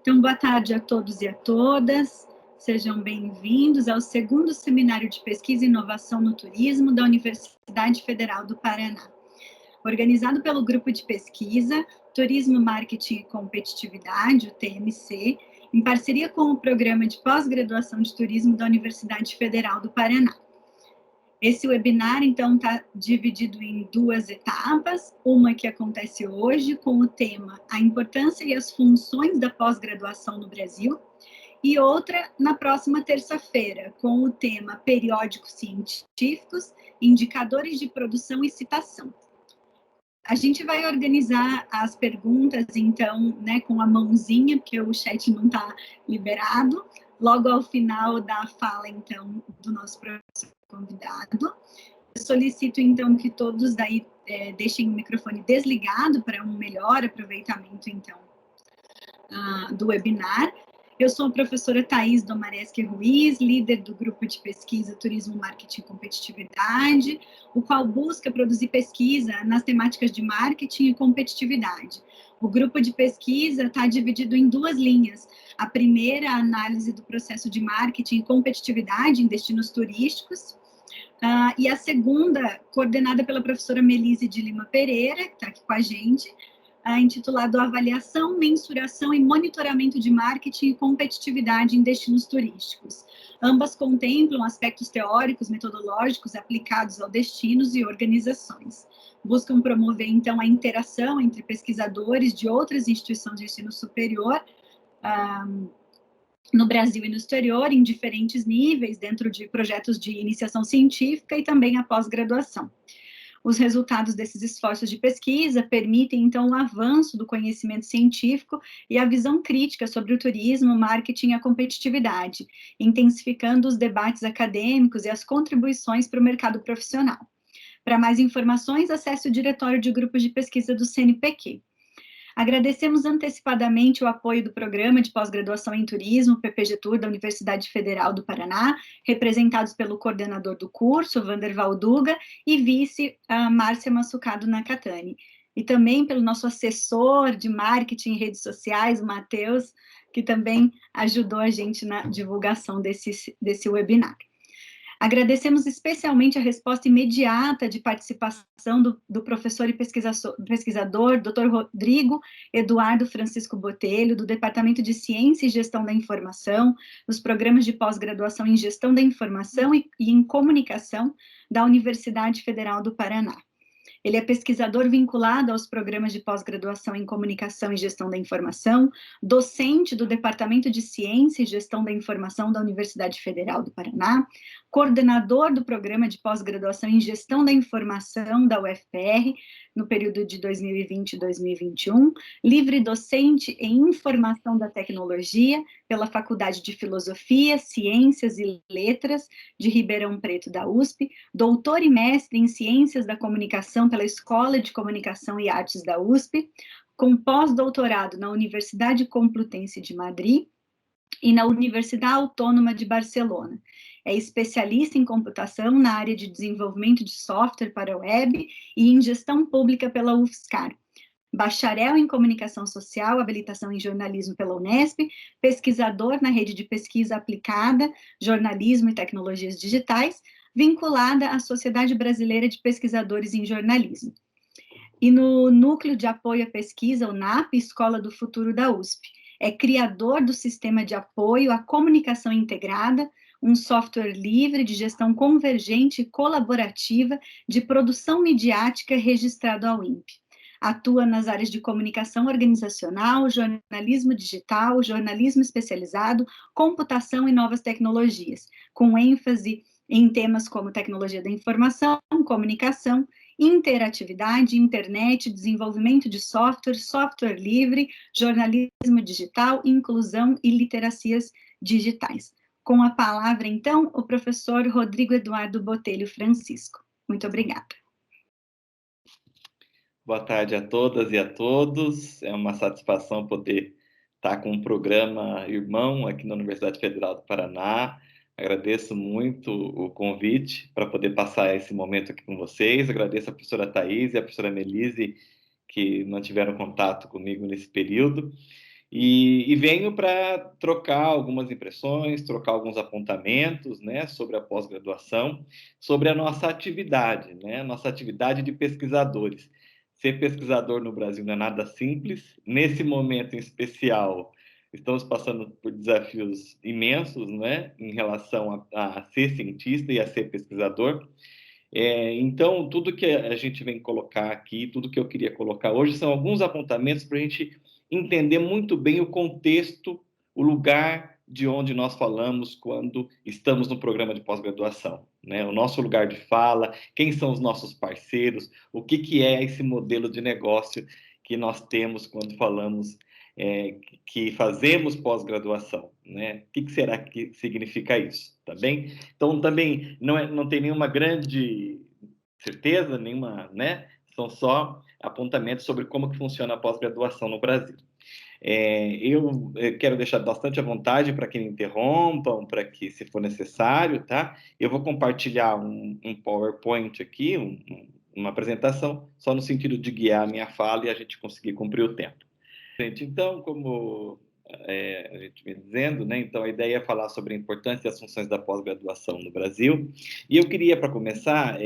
Então, boa tarde a todos e a todas. Sejam bem-vindos ao segundo Seminário de Pesquisa e Inovação no Turismo da Universidade Federal do Paraná. Organizado pelo Grupo de Pesquisa Turismo, Marketing e Competitividade, o TMC, em parceria com o Programa de Pós-Graduação de Turismo da Universidade Federal do Paraná. Esse webinar, então, está dividido em duas etapas, uma que acontece hoje com o tema A Importância e as Funções da Pós-Graduação no Brasil, e outra na próxima terça-feira, com o tema Periódicos Científicos, Indicadores de Produção e Citação. A gente vai organizar as perguntas, então, né, com a mãozinha, porque o chat não está liberado, logo ao final da fala, então, do nosso professor convidado. Eu solicito, então, que todos daí deixem o microfone desligado para um melhor aproveitamento, então, do webinar. Eu sou a professora Thaís Domaresque Ruiz, líder do grupo de pesquisa Turismo, Marketing e Competitividade, o qual busca produzir pesquisa nas temáticas de marketing e competitividade. O grupo de pesquisa está dividido em duas linhas. A primeira, a análise do processo de marketing e competitividade em destinos turísticos, e a segunda, coordenada pela professora Melise de Lima Pereira, que está aqui com a gente, intitulado Avaliação, Mensuração e Monitoramento de Marketing e Competitividade em Destinos Turísticos. Ambas contemplam aspectos teóricos, metodológicos aplicados aos destinos e organizações. Buscam promover, então, a interação entre pesquisadores de outras instituições de ensino superior, no Brasil e no exterior, em diferentes níveis, dentro de projetos de iniciação científica e também a pós-graduação. Os resultados desses esforços de pesquisa permitem, então, o avanço do conhecimento científico e a visão crítica sobre o turismo, marketing e a competitividade, intensificando os debates acadêmicos e as contribuições para o mercado profissional. Para mais informações, acesse o Diretório de Grupos de Pesquisa do CNPq. Agradecemos antecipadamente o apoio do Programa de Pós-Graduação em Turismo, PPG-Tour, da Universidade Federal do Paraná, representados pelo coordenador do curso, Vander Valduga, e vice, Márcia Massucado Nakatani. E também pelo nosso assessor de marketing e redes sociais, o Matheus, que também ajudou a gente na divulgação desse webinar. Agradecemos especialmente a resposta imediata de participação do professor e pesquisador, Dr. Rodrigo Eduardo Francisco Botelho, do Departamento de Ciência e Gestão da Informação, dos programas de pós-graduação em Gestão da Informação e em Comunicação da Universidade Federal do Paraná. Ele é pesquisador vinculado aos programas de pós-graduação em Comunicação e Gestão da Informação, docente do Departamento de Ciência e Gestão da Informação da Universidade Federal do Paraná, coordenador do Programa de Pós-Graduação em Gestão da Informação da UFPR, no período de 2020 e 2021, livre docente em Informação da Tecnologia pela Faculdade de Filosofia, Ciências e Letras de Ribeirão Preto da USP, doutor e mestre em Ciências da Comunicação pela Escola de Comunicação e Artes da USP, com pós-doutorado na Universidade Complutense de Madrid e na Universidade Autônoma de Barcelona. É especialista em computação na área de desenvolvimento de software para web e em gestão pública pela UFSCar. Bacharel em Comunicação Social, habilitação em Jornalismo pela Unesp, pesquisador na Rede de Pesquisa Aplicada, Jornalismo e Tecnologias Digitais, vinculada à Sociedade Brasileira de Pesquisadores em Jornalismo. E no Núcleo de Apoio à Pesquisa, o NAP, Escola do Futuro da USP. É criador do Sistema de Apoio à Comunicação Integrada, um software livre de gestão convergente e colaborativa de produção midiática registrado ao INPE. Atua nas áreas de comunicação organizacional, jornalismo digital, jornalismo especializado, computação e novas tecnologias, com ênfase em temas como tecnologia da informação, comunicação, interatividade, internet, desenvolvimento de software, software livre, jornalismo digital, inclusão e literacias digitais. Com a palavra, então, o professor Rodrigo Eduardo Botelho Francisco. Muito obrigada. Boa tarde a todas e a todos. É uma satisfação poder estar com um programa irmão aqui na Universidade Federal do Paraná. Agradeço muito o convite para poder passar esse momento aqui com vocês. Agradeço a professora Thaís e a professora Melise, que mantiveram contato comigo nesse período. E venho para trocar algumas impressões, trocar alguns apontamentos, né, sobre a pós-graduação, sobre a nossa atividade, né, nossa atividade de pesquisadores. Ser pesquisador no Brasil não é nada simples. Nesse momento em especial, estamos passando por desafios imensos, né, em relação a ser cientista e a ser pesquisador. Então, tudo que a gente vem colocar aqui, tudo que eu queria colocar hoje, são alguns apontamentos para a gente entender muito bem o contexto, o lugar de onde nós falamos quando estamos no programa de pós-graduação, né? O nosso lugar de fala, quem são os nossos parceiros, o que, que é esse modelo de negócio que nós temos quando falamos que fazemos pós-graduação, né? O que, que será que significa isso, tá bem? Então, também não tem nenhuma grande certeza, nenhuma, né? São só apontamentos sobre como que funciona a pós-graduação no Brasil. Eu quero deixar bastante à vontade para que me interrompam, para que, se for necessário, tá? Eu vou compartilhar um PowerPoint aqui, uma apresentação, só no sentido de guiar a minha fala e a gente conseguir cumprir o tempo. Gente, então, como a gente vem dizendo, né? Então, a ideia é falar sobre a importância e as funções da pós-graduação no Brasil. E eu queria, para começar,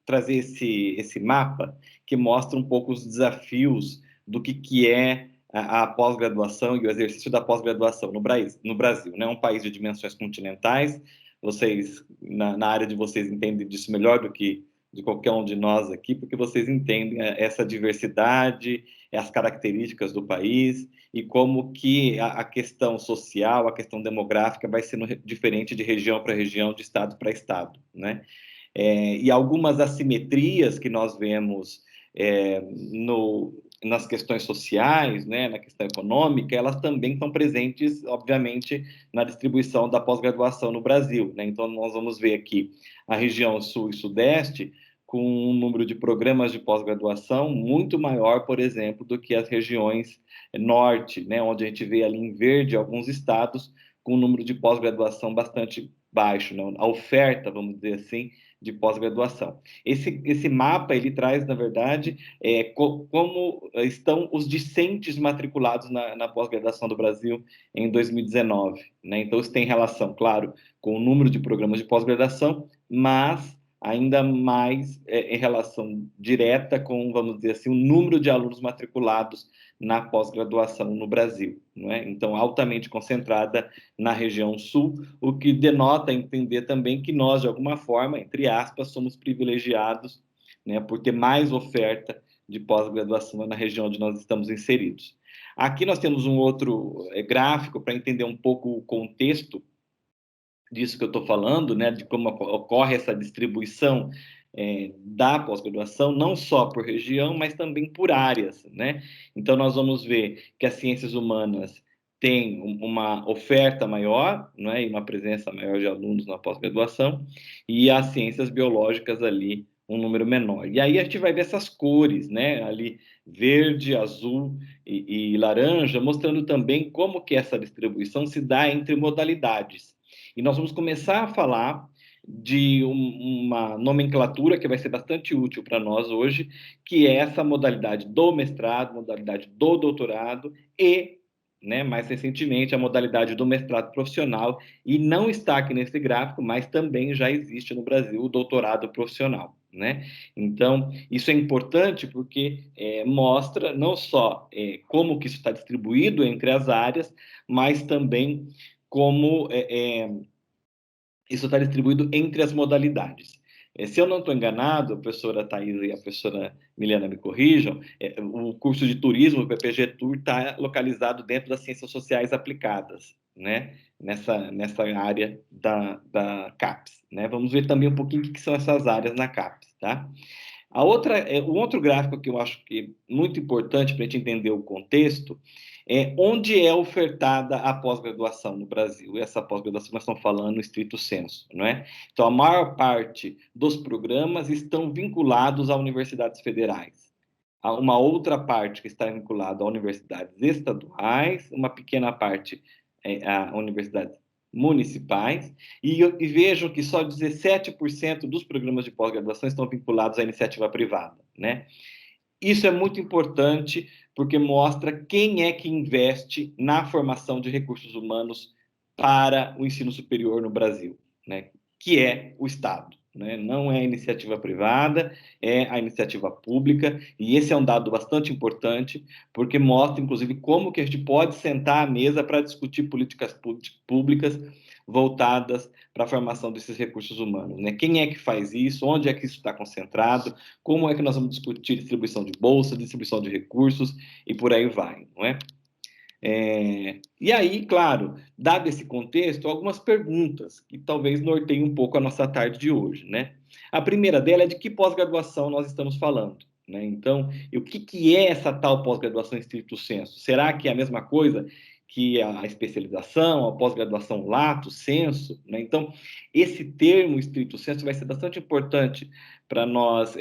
trazer esse mapa que mostra um pouco os desafios do que é a pós-graduação e o exercício da pós-graduação no Brasil, né? Um país de dimensões continentais. Vocês, na área de vocês, entendem disso melhor do que de qualquer um de nós aqui, porque vocês entendem essa diversidade, as características do país e como que a questão social, a questão demográfica vai sendo diferente de região para região, de estado para estado, né? E algumas assimetrias que nós vemos nas questões sociais, né, na questão econômica, elas também estão presentes, obviamente, na distribuição da pós-graduação no Brasil, né? Então, nós vamos ver aqui a região sul e sudeste com um número de programas de pós-graduação muito maior, por exemplo, do que as regiões norte, né, onde a gente vê ali em verde alguns estados com um número de pós-graduação bastante baixo, né? A oferta, vamos dizer assim, de pós-graduação. Esse mapa, ele traz, na verdade, como estão os discentes matriculados na pós-graduação do Brasil em 2019, né? Então, isso tem relação, claro, com o número de programas de pós-graduação, mas ainda mais em relação direta com, vamos dizer assim, o número de alunos matriculados na pós-graduação no Brasil, não é? Então, altamente concentrada na região sul, o que denota entender também que nós, de alguma forma, entre aspas, somos privilegiados, né, por ter mais oferta de pós-graduação na região onde nós estamos inseridos. Aqui nós temos um outro gráfico para entender um pouco o contexto disso que eu estou falando, né, de como ocorre essa distribuição da pós-graduação, não só por região, mas também por áreas, né? Então, nós vamos ver que as ciências humanas têm uma oferta maior, né, e uma presença maior de alunos na pós-graduação, e as ciências biológicas ali, um número menor. E aí a gente vai ver essas cores, né, ali verde, azul e laranja, mostrando também como que essa distribuição se dá entre modalidades. E nós vamos começar a falar de uma nomenclatura que vai ser bastante útil para nós hoje, que é essa modalidade do mestrado, modalidade do doutorado e, né, mais recentemente, a modalidade do mestrado profissional, e não está aqui nesse gráfico, mas também já existe no Brasil o doutorado profissional, né? Então, isso é importante porque mostra não só como que isso está distribuído entre as áreas, mas também como isso está distribuído entre as modalidades. Se eu não estou enganado, a professora Thais e a professora Milena me corrijam, o curso de turismo, o PPG Tour, está localizado dentro das ciências sociais aplicadas, né? Nessa área da CAPES, né? Vamos ver também um pouquinho o que são essas áreas na CAPES, tá? O outro gráfico que eu acho que é muito importante para a gente entender o contexto é onde é ofertada a pós-graduação no Brasil. E essa pós-graduação nós estamos falando no estrito senso, não é? Então, a maior parte dos programas estão vinculados a universidades federais. Há uma outra parte que está vinculada a universidades estaduais, uma pequena parte a universidades municipais, e vejam que só 17% dos programas de pós-graduação estão vinculados à iniciativa privada, né? Isso é muito importante, porque mostra quem é que investe na formação de recursos humanos para o ensino superior no Brasil, né? Que é o Estado. Né? Não é a iniciativa privada, é a iniciativa pública, e esse é um dado bastante importante, porque mostra, inclusive, como que a gente pode sentar à mesa para discutir políticas públicas voltadas para a formação desses recursos humanos. Né? Quem é que faz isso? Onde é que isso está concentrado? Como é que nós vamos discutir distribuição de bolsa, distribuição de recursos e por aí vai, não é? E aí, claro, dado esse contexto, algumas perguntas que talvez norteiem um pouco a nossa tarde de hoje, né? A primeira dela é de que pós-graduação nós estamos falando, né? Então, o que é essa tal pós-graduação em estricto sensu? Será que é a mesma coisa que a especialização, a pós-graduação lato sensu, né? Então, esse termo estricto sensu vai ser bastante importante para nós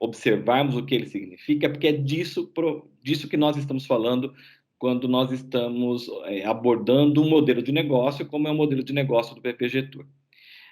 observarmos o que ele significa, porque é disso que nós estamos falando quando nós estamos abordando um modelo de negócio, como é o modelo de negócio do PPG Tour.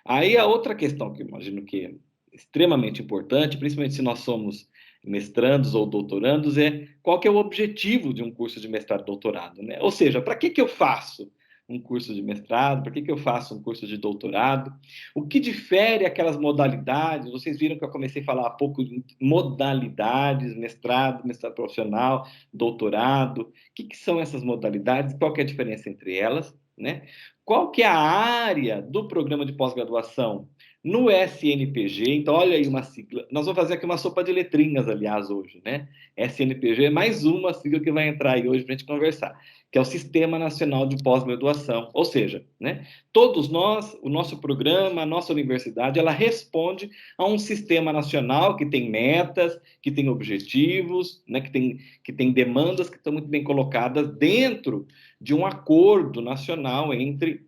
Aí a outra questão que eu imagino que é extremamente importante, principalmente se nós somos mestrandos ou doutorandos, é qual que é o objetivo de um curso de mestrado e doutorado, né? Ou seja, para que eu faço um curso de mestrado, para que eu faço um curso de doutorado? O que difere aquelas modalidades? Vocês viram que eu comecei a falar há pouco de modalidades, mestrado, mestrado profissional, doutorado. O que são essas modalidades? Qual que é a diferença entre elas, né? Qual que é a área do programa de pós-graduação no SNPG? Então, olha aí uma sigla. Nós vamos fazer aqui uma sopa de letrinhas, aliás, hoje, né? SNPG é mais uma sigla que vai entrar aí hoje para a gente conversar, que é o Sistema Nacional de Pós-Graduação. Ou seja, né, todos nós, o nosso programa, a nossa universidade, ela responde a um sistema nacional que tem metas, que tem objetivos, né, que tem demandas que estão muito bem colocadas dentro de um acordo nacional entre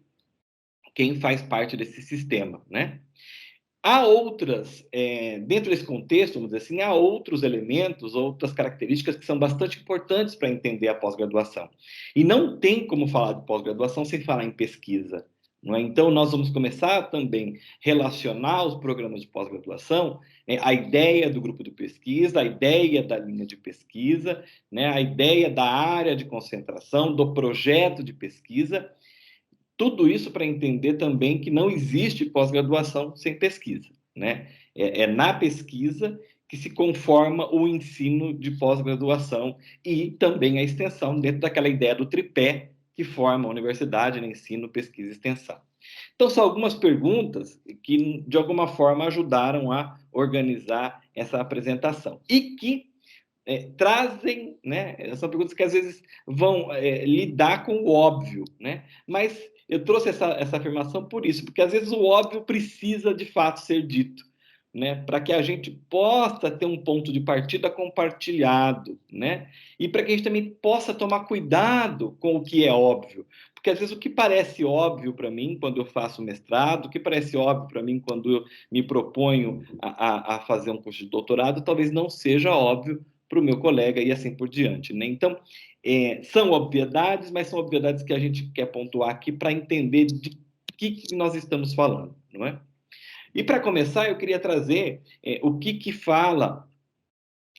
quem faz parte desse sistema, né? Há outras, dentro desse contexto, vamos dizer assim, há outros elementos, outras características que são bastante importantes para entender a pós-graduação. E não tem como falar de pós-graduação sem falar em pesquisa. Não é? Então, nós vamos começar também a relacionar os programas de pós-graduação, a ideia do grupo de pesquisa, a ideia da linha de pesquisa, né, a ideia da área de concentração, do projeto de pesquisa. Tudo isso para entender também que não existe pós-graduação sem pesquisa, né? É na pesquisa que se conforma o ensino de pós-graduação e também a extensão dentro daquela ideia do tripé que forma a universidade, né? Ensino, pesquisa e extensão. Então, são algumas perguntas que, de alguma forma, ajudaram a organizar essa apresentação e que trazem, né? São perguntas que às vezes vão lidar com o óbvio, né? Mas eu trouxe essa afirmação por isso, porque às vezes o óbvio precisa de fato ser dito, né? Para que a gente possa ter um ponto de partida compartilhado, né? E para que a gente também possa tomar cuidado com o que é óbvio. Porque às vezes o que parece óbvio para mim quando eu faço mestrado, o que parece óbvio para mim quando eu me proponho a fazer um curso de doutorado, talvez não seja óbvio para o meu colega e assim por diante, né? Então, são obviedades, mas são obviedades que a gente quer pontuar aqui para entender de que nós estamos falando, não é? E para começar, eu queria trazer o que fala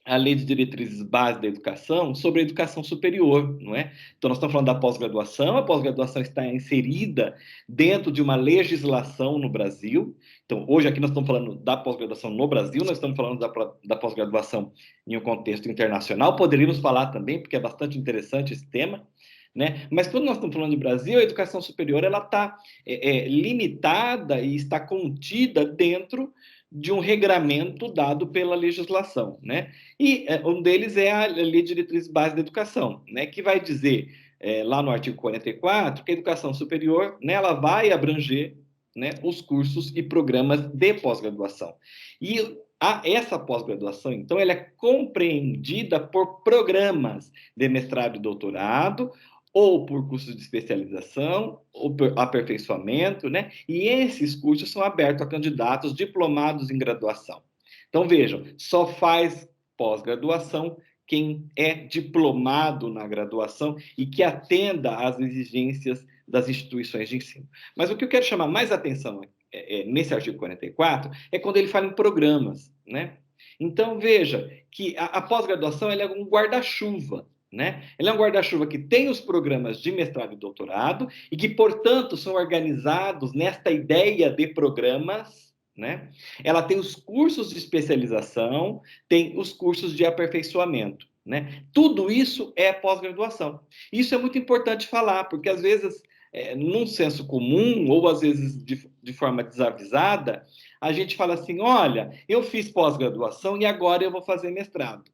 a Lei de Diretrizes Básicas da Educação sobre a educação superior, não é? Então, nós estamos falando da pós-graduação, a pós-graduação está inserida dentro de uma legislação no Brasil. Então, hoje aqui nós estamos falando da pós-graduação no Brasil, nós estamos falando da pós-graduação em um contexto internacional, poderíamos falar também, porque é bastante interessante esse tema, né? Mas quando nós estamos falando de Brasil, a educação superior ela está limitada e está contida dentro de um regramento dado pela legislação, né? E um deles é a Lei de Diretrizes Básicas da Educação, né? Que vai dizer lá no artigo 44 que a educação superior, né, ela vai abranger, né, os cursos e programas de pós-graduação. E essa pós-graduação, então, ela é compreendida por programas de mestrado e doutorado, ou por cursos de especialização, ou por aperfeiçoamento, né? E esses cursos são abertos a candidatos diplomados em graduação. Então, vejam, só faz pós-graduação quem é diplomado na graduação e que atenda às exigências das instituições de ensino. Mas o que eu quero chamar mais atenção nesse artigo 44 é quando ele fala em programas, né? Então, veja que a pós-graduação ela é um guarda-chuva, né? Ela é um guarda-chuva que tem os programas de mestrado e doutorado e que, portanto, são organizados nesta ideia de programas, né? Ela tem os cursos de especialização, tem os cursos de aperfeiçoamento, né? Tudo isso é pós-graduação. Isso é muito importante falar, porque às vezes, num senso comum, ou às vezes de forma desavisada, a gente fala assim: olha, eu fiz pós-graduação e agora eu vou fazer mestrado.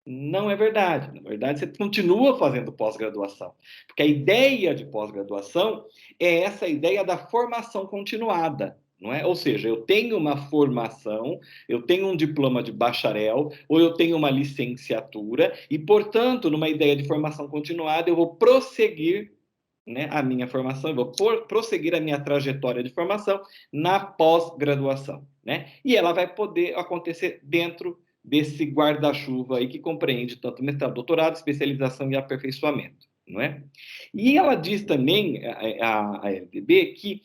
Não é verdade. Na verdade, você continua fazendo pós-graduação. Porque a ideia de pós-graduação é essa ideia da formação continuada. Não é? Ou seja, eu tenho uma formação, eu tenho um diploma de bacharel, ou eu tenho uma licenciatura, e, portanto, numa ideia de formação continuada, eu vou prosseguir, né, a minha formação, eu vou prosseguir a minha trajetória de formação na pós-graduação, né? E ela vai poder acontecer dentro desse guarda-chuva aí que compreende tanto mestrado, doutorado, especialização e aperfeiçoamento, não é? E ela diz também, a LDB, que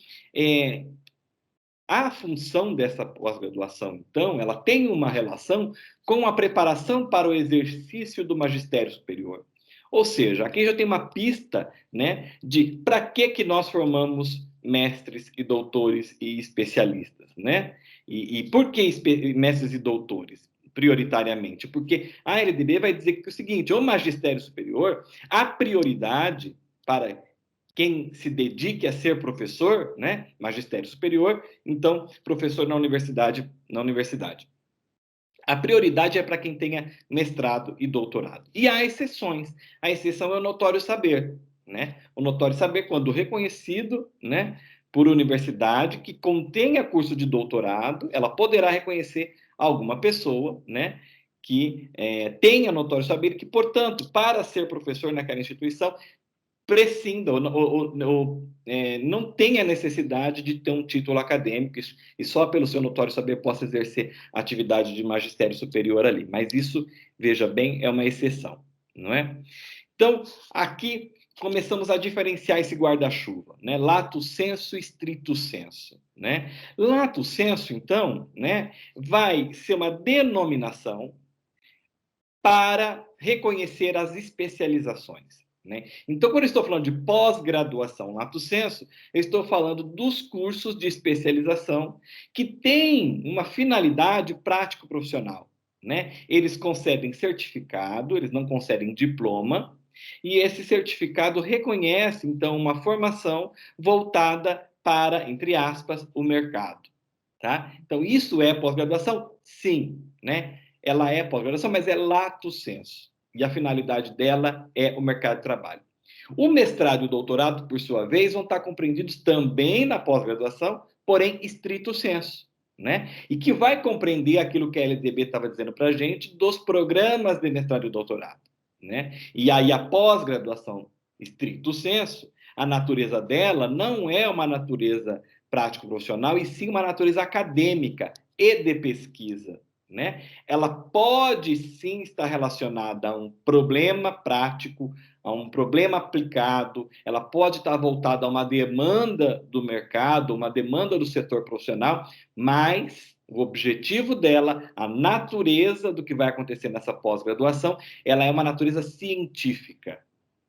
a função dessa pós-graduação, então, ela tem uma relação com a preparação para o exercício do magistério superior. Ou seja, aqui já tem uma pista, né, de para que nós formamos mestres e doutores e especialistas, né? E por que mestres e doutores? Prioritariamente, porque a LDB vai dizer que é o seguinte: o magistério superior, a prioridade para quem se dedique a ser professor, né, magistério superior, então professor na universidade, A prioridade é para quem tenha mestrado e doutorado. E há exceções. A exceção é o notório saber, né? O notório saber, quando reconhecido, né, por universidade que contenha curso de doutorado, ela poderá reconhecer alguma pessoa, né, que tenha notório saber, que, portanto, para ser professor naquela instituição, prescinda ou não tenha necessidade de ter um título acadêmico e só pelo seu notório saber possa exercer atividade de magistério superior ali. Mas isso, veja bem, é uma exceção, não é? Então, aqui começamos a diferenciar esse guarda-chuva, né? Lato sensu, stricto sensu, né? Lato sensu, então, né, vai ser uma denominação para reconhecer as especializações, né? Então, quando eu estou falando de pós-graduação lato sensu, eu estou falando dos cursos de especialização que têm uma finalidade prático-profissional, né? Eles concedem certificado, eles não concedem diploma, e esse certificado reconhece, então, uma formação voltada para, entre aspas, o mercado, tá? Então, isso é pós-graduação? Sim, né? Ela é pós-graduação, mas é lato sensu. E a finalidade dela é o mercado de trabalho. O mestrado e o doutorado, por sua vez, vão estar compreendidos também na pós-graduação, porém stricto sensu, né? E que vai compreender aquilo que a LDB estava dizendo para a gente dos programas de mestrado e doutorado, né? E aí a pós-graduação stricto sensu, a natureza dela não é uma natureza prático-profissional, e sim uma natureza acadêmica e de pesquisa, né? Ela pode sim estar relacionada a um problema prático, a um problema aplicado, ela pode estar voltada a uma demanda do mercado, uma demanda do setor profissional, mas o objetivo dela, a natureza do que vai acontecer nessa pós-graduação, ela é uma natureza científica,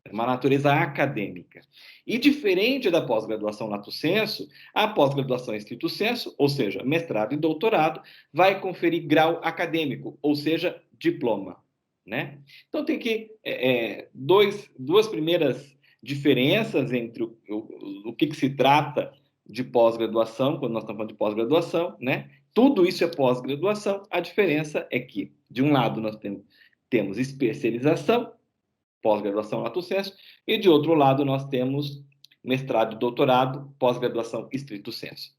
é uma natureza acadêmica. E diferente da pós-graduação lato sensu, a pós-graduação stricto sensu, ou seja, mestrado e doutorado, vai conferir grau acadêmico, ou seja, diploma, né? Então tem que duas primeiras diferenças entre o que se trata de pós-graduação, quando nós estamos falando de pós-graduação, né? Tudo isso é pós-graduação. A diferença é que, de um lado, nós temos especialização, pós-graduação lato sensu, e de outro lado nós temos mestrado e doutorado, pós-graduação stricto sensu.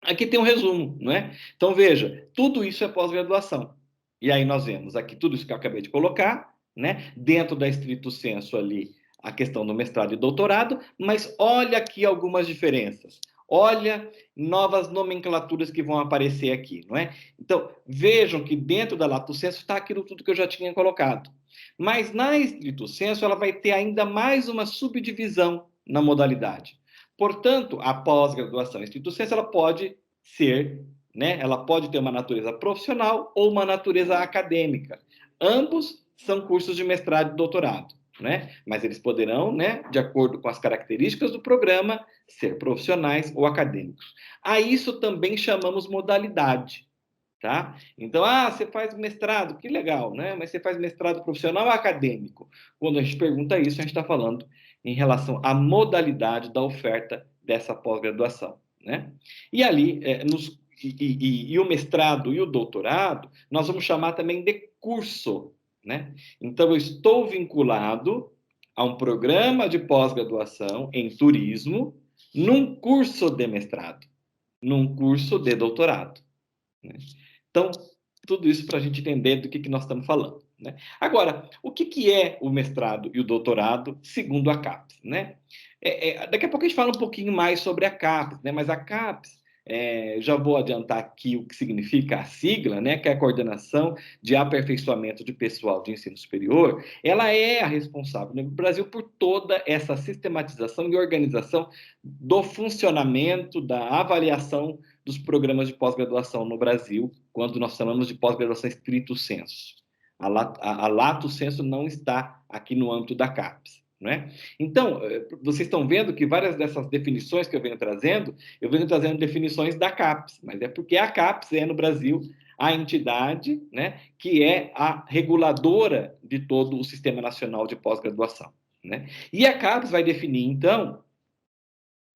Aqui tem um resumo, não é? Então veja, tudo isso é pós-graduação. E aí nós vemos aqui tudo isso que eu acabei de colocar, né? Dentro da stricto sensu ali, a questão do mestrado e doutorado, mas olha aqui algumas diferenças. Olha novas nomenclaturas que vão aparecer aqui, não é? Então, vejam que dentro da lato sensu está aquilo tudo que eu já tinha colocado. Mas na stricto sensu ela vai ter ainda mais uma subdivisão na modalidade. Portanto, a pós-graduação em stricto sensu ela pode ser, né? Ela pode ter uma natureza profissional ou uma natureza acadêmica. Ambos são cursos de mestrado e doutorado, né? Mas eles poderão, né, de acordo com as características do programa, ser profissionais ou acadêmicos. A isso também chamamos modalidade, tá? Então, você faz mestrado, que legal, né? Mas você faz mestrado profissional ou acadêmico? Quando a gente pergunta isso, a gente está falando em relação à modalidade da oferta dessa pós-graduação, né? E ali, e o mestrado e o doutorado, nós vamos chamar também de curso, né? Então, eu estou vinculado a um programa de pós-graduação em turismo, num curso de mestrado, num curso de doutorado, né? Então, tudo isso para a gente entender do que nós estamos falando, né? Agora, o que é o mestrado e o doutorado segundo a CAPES, né? Daqui a pouco a gente fala um pouquinho mais sobre a CAPES, né? Mas a CAPES, já vou adiantar aqui o que significa a sigla, né? Que é a Coordenação de Aperfeiçoamento de Pessoal de Ensino Superior. Ela é a responsável no Brasil por toda essa sistematização e organização do funcionamento, da avaliação dos programas de pós-graduação no Brasil, quando nós falamos de pós-graduação estrito sensu. A lato sensu não está aqui no âmbito da CAPES, né? Então, vocês estão vendo que várias dessas definições que eu venho trazendo definições da CAPES, mas é porque a CAPES é, no Brasil, a entidade, né, que é a reguladora de todo o Sistema Nacional de Pós-Graduação, né? E a CAPES vai definir, então,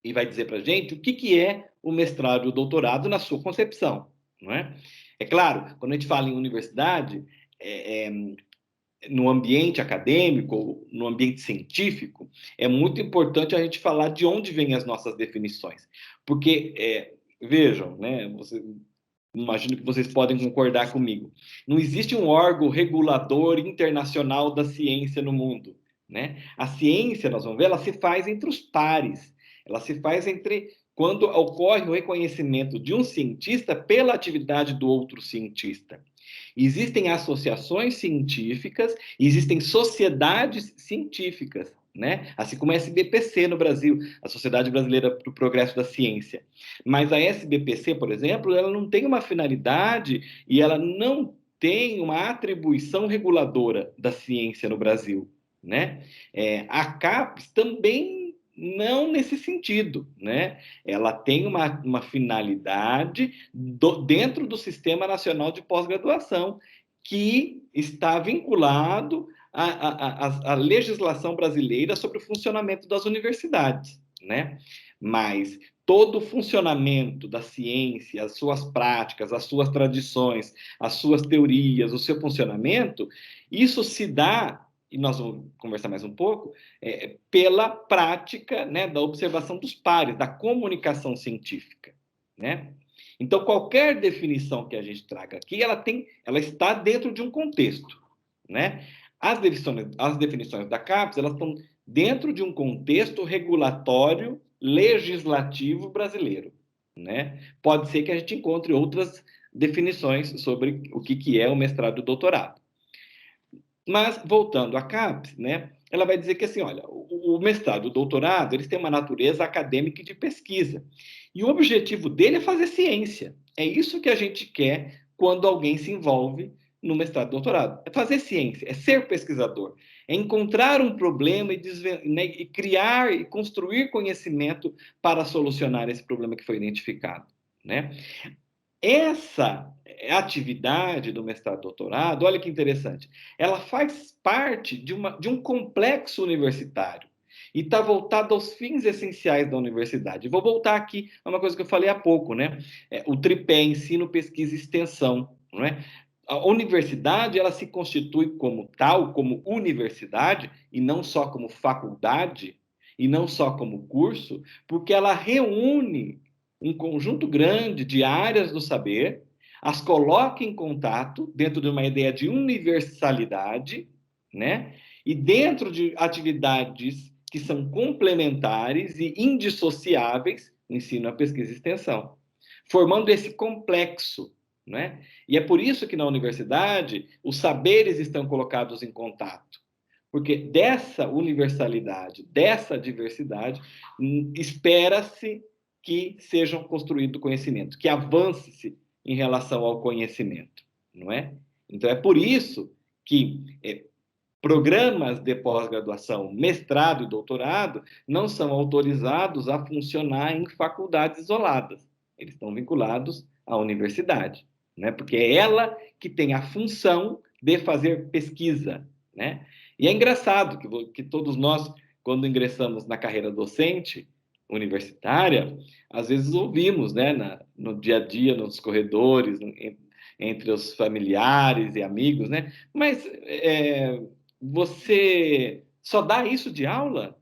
e vai dizer para a gente o que é o mestrado e o doutorado na sua concepção, não é? É claro, quando a gente fala em universidade, no ambiente acadêmico, no ambiente científico, é muito importante a gente falar de onde vêm as nossas definições. Porque, vejam, né, imagino que vocês podem concordar comigo, não existe um órgão regulador internacional da ciência no mundo, né? A ciência, nós vamos ver, ela se faz entre os pares, ela se faz entre quando ocorre o reconhecimento de um cientista pela atividade do outro cientista. Existem associações científicas, existem sociedades científicas, né? Assim como a SBPC no Brasil, a Sociedade Brasileira para o Progresso da Ciência. Mas a SBPC, por exemplo, ela não tem uma finalidade e ela não tem uma atribuição reguladora da ciência no Brasil, né? A CAPES também não nesse sentido, né? Ela tem uma finalidade dentro do Sistema Nacional de Pós-Graduação, que está vinculado à legislação brasileira sobre o funcionamento das universidades, né? Mas todo o funcionamento da ciência, as suas práticas, as suas tradições, as suas teorias, o seu funcionamento, isso se dá, e nós vamos conversar mais um pouco, pela prática, né, da observação dos pares, da comunicação científica, né? Então, qualquer definição que a gente traga aqui, ela está dentro de um contexto, né? As definições da CAPES, elas estão dentro de um contexto regulatório legislativo brasileiro, né? Pode ser que a gente encontre outras definições sobre o que é o mestrado e o doutorado. Mas, voltando à CAPES, né, ela vai dizer que, assim, olha, o mestrado e o doutorado, eles têm uma natureza acadêmica e de pesquisa. E o objetivo dele é fazer ciência. É isso que a gente quer quando alguém se envolve no mestrado e doutorado. É fazer ciência, é ser pesquisador, é encontrar um problema e criar e construir conhecimento para solucionar esse problema que foi identificado, né? Essa atividade do mestrado e doutorado, olha que interessante, ela faz parte de um complexo universitário e está voltado aos fins essenciais da universidade. Vou voltar aqui a uma coisa que eu falei há pouco, né? O tripé ensino, pesquisa e extensão, não é? A universidade, ela se constitui como tal, como universidade, e não só como faculdade, e não só como curso, porque ela reúne um conjunto grande de áreas do saber, as coloca em contato dentro de uma ideia de universalidade, né? E dentro de atividades que são complementares e indissociáveis, ensino, a pesquisa e extensão, formando esse complexo, né? E é por isso que na universidade os saberes estão colocados em contato. Porque dessa universalidade, dessa diversidade, espera-se que seja construído conhecimento, que avance-se em relação ao conhecimento, não é? Então, é por isso que programas de pós-graduação, mestrado e doutorado, não são autorizados a funcionar em faculdades isoladas. Eles estão vinculados à universidade, né? Porque é ela que tem a função de fazer pesquisa, né? E é engraçado que todos nós, quando ingressamos na carreira docente universitária, às vezes ouvimos, né, no dia a dia, nos corredores, entre os familiares e amigos, né? Mas você só dá isso de aula,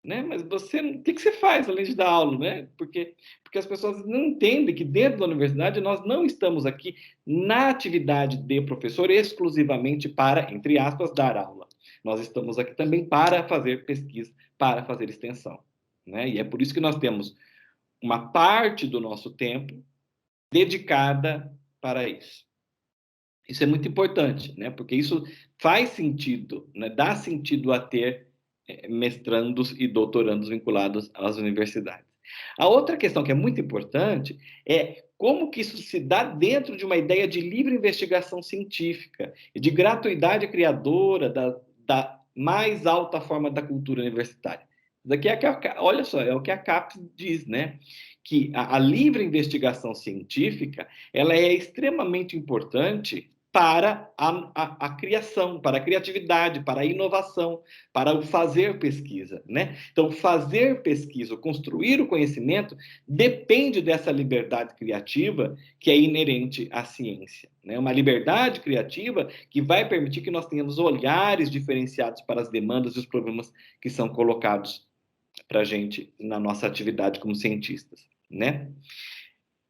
né? Mas você, o que você faz além de dar aula, né? Porque as pessoas não entendem que dentro da universidade nós não estamos aqui na atividade de professor exclusivamente para, entre aspas, dar aula. Nós estamos aqui também para fazer pesquisa, para fazer extensão, né? E é por isso que nós temos uma parte do nosso tempo dedicada para isso. Isso é muito importante, né? Porque isso faz sentido, né? Dá sentido a ter mestrandos e doutorandos vinculados às universidades. A outra questão que é muito importante é como que isso se dá dentro de uma ideia de livre investigação científica e de gratuidade criadora da mais alta forma da cultura universitária. Daqui olha só, é o que a CAPES diz, né? Que a livre investigação científica ela é extremamente importante para a criação, para a criatividade, para a inovação, para o fazer pesquisa, né? Então, fazer pesquisa, construir o conhecimento, depende dessa liberdade criativa que é inerente à ciência, né? Uma liberdade criativa que vai permitir que nós tenhamos olhares diferenciados para as demandas e os problemas que são colocados para a gente na nossa atividade como cientistas, né?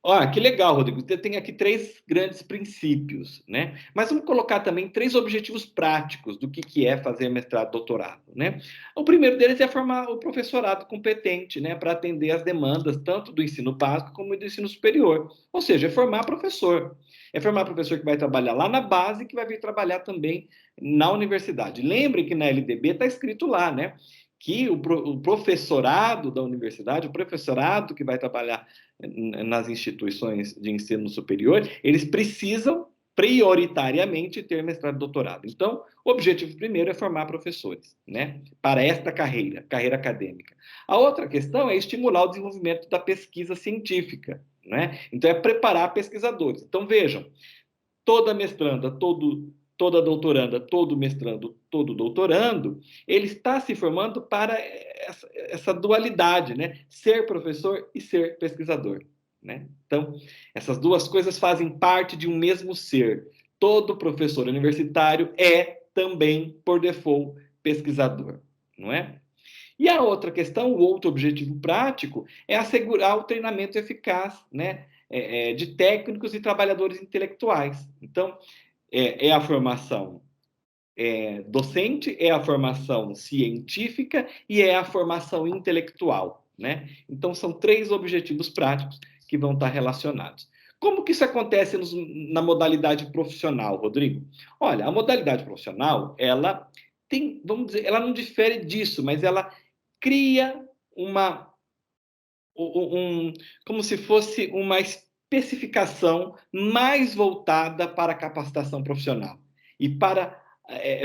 Olha, que legal, Rodrigo. Você tem aqui 3 grandes princípios, né? Mas vamos colocar também 3 objetivos práticos do que é fazer mestrado, doutorado, né? O primeiro deles é formar o professorado competente, né, para atender às demandas tanto do ensino básico como do ensino superior. Ou seja, é formar professor. É formar professor que vai trabalhar lá na base e que vai vir trabalhar também na universidade. Lembre que na LDB está escrito lá, né? Que o professorado da universidade, o professorado que vai trabalhar nas instituições de ensino superior, eles precisam prioritariamente ter mestrado e doutorado. Então, o objetivo primeiro é formar professores, né, para esta carreira acadêmica. A outra questão é estimular o desenvolvimento da pesquisa científica, né? Então, é preparar pesquisadores. Então, vejam, toda mestranda, toda doutoranda, todo mestrando, todo doutorando, ele está se formando para essa dualidade, né? Ser professor e ser pesquisador, né? Então, essas duas coisas fazem parte de um mesmo ser. Todo professor universitário é também, por default, pesquisador, não é? E a outra questão, o outro objetivo prático, é assegurar o treinamento eficaz, né, de técnicos e trabalhadores intelectuais. Então, é a formação docente, é a formação científica e é a formação intelectual, né? Então, são 3 objetivos práticos que vão estar relacionados. Como que isso acontece na modalidade profissional, Rodrigo? Olha, a modalidade profissional, ela tem, vamos dizer, ela não difere disso, mas ela cria como se fosse uma especificação mais voltada para a capacitação profissional e para,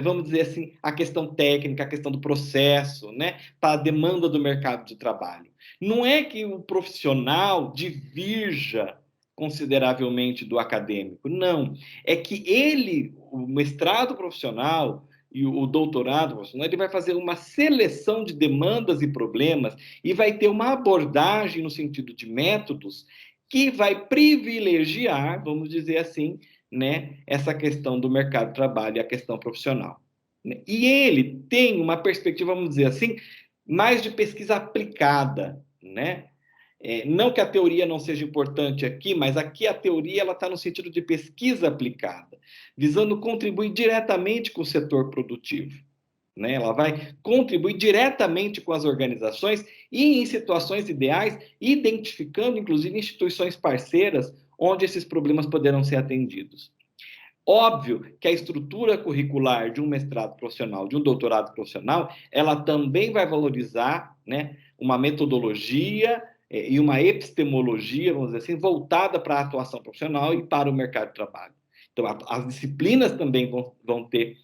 vamos dizer assim, a questão técnica, a questão do processo, né, para a demanda do mercado de trabalho. Não é que o profissional divirja consideravelmente do acadêmico, não. É que ele, o mestrado profissional e o doutorado profissional, ele vai fazer uma seleção de demandas e problemas e vai ter uma abordagem no sentido de métodos que vai privilegiar, vamos dizer assim, né, essa questão do mercado de trabalho e a questão profissional. E ele tem uma perspectiva, vamos dizer assim, mais de pesquisa aplicada, né? Não que a teoria não seja importante aqui, mas aqui a teoria ela está no sentido de pesquisa aplicada, visando contribuir diretamente com o setor produtivo, né? Ela vai contribuir diretamente com as organizações e, em situações ideais, identificando, inclusive, instituições parceiras onde esses problemas poderão ser atendidos. Óbvio que a estrutura curricular de um mestrado profissional, de um doutorado profissional, ela também vai valorizar, né, uma metodologia e uma epistemologia, vamos dizer assim, voltada para a atuação profissional e para o mercado de trabalho. Então, as disciplinas também vão ter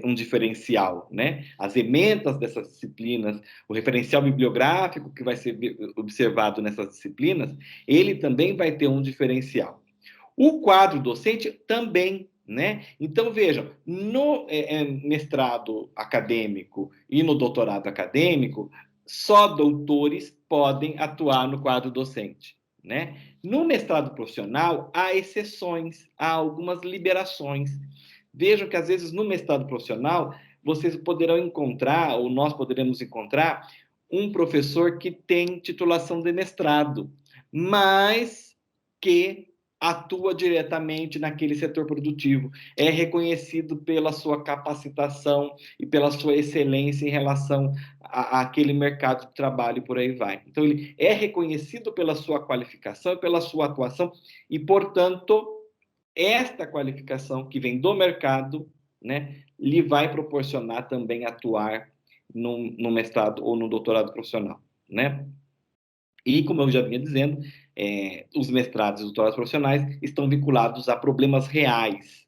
um diferencial, né? As ementas dessas disciplinas, o referencial bibliográfico que vai ser observado nessas disciplinas, ele também vai ter um diferencial. O quadro docente também, né? Então, vejam, no mestrado acadêmico e no doutorado acadêmico, só doutores podem atuar no quadro docente, né? No mestrado profissional, há exceções, há algumas liberações. Vejam que, às vezes, no mestrado profissional, vocês poderão encontrar, ou nós poderemos encontrar, um professor que tem titulação de mestrado, mas que atua diretamente naquele setor produtivo, é reconhecido pela sua capacitação e pela sua excelência em relação àquele mercado de trabalho e por aí vai. Então, ele é reconhecido pela sua qualificação e pela sua atuação e, portanto, esta qualificação que vem do mercado, né, lhe vai proporcionar também atuar no mestrado ou no doutorado profissional, né? E, como eu já vinha dizendo, os mestrados e doutorados profissionais estão vinculados a problemas reais,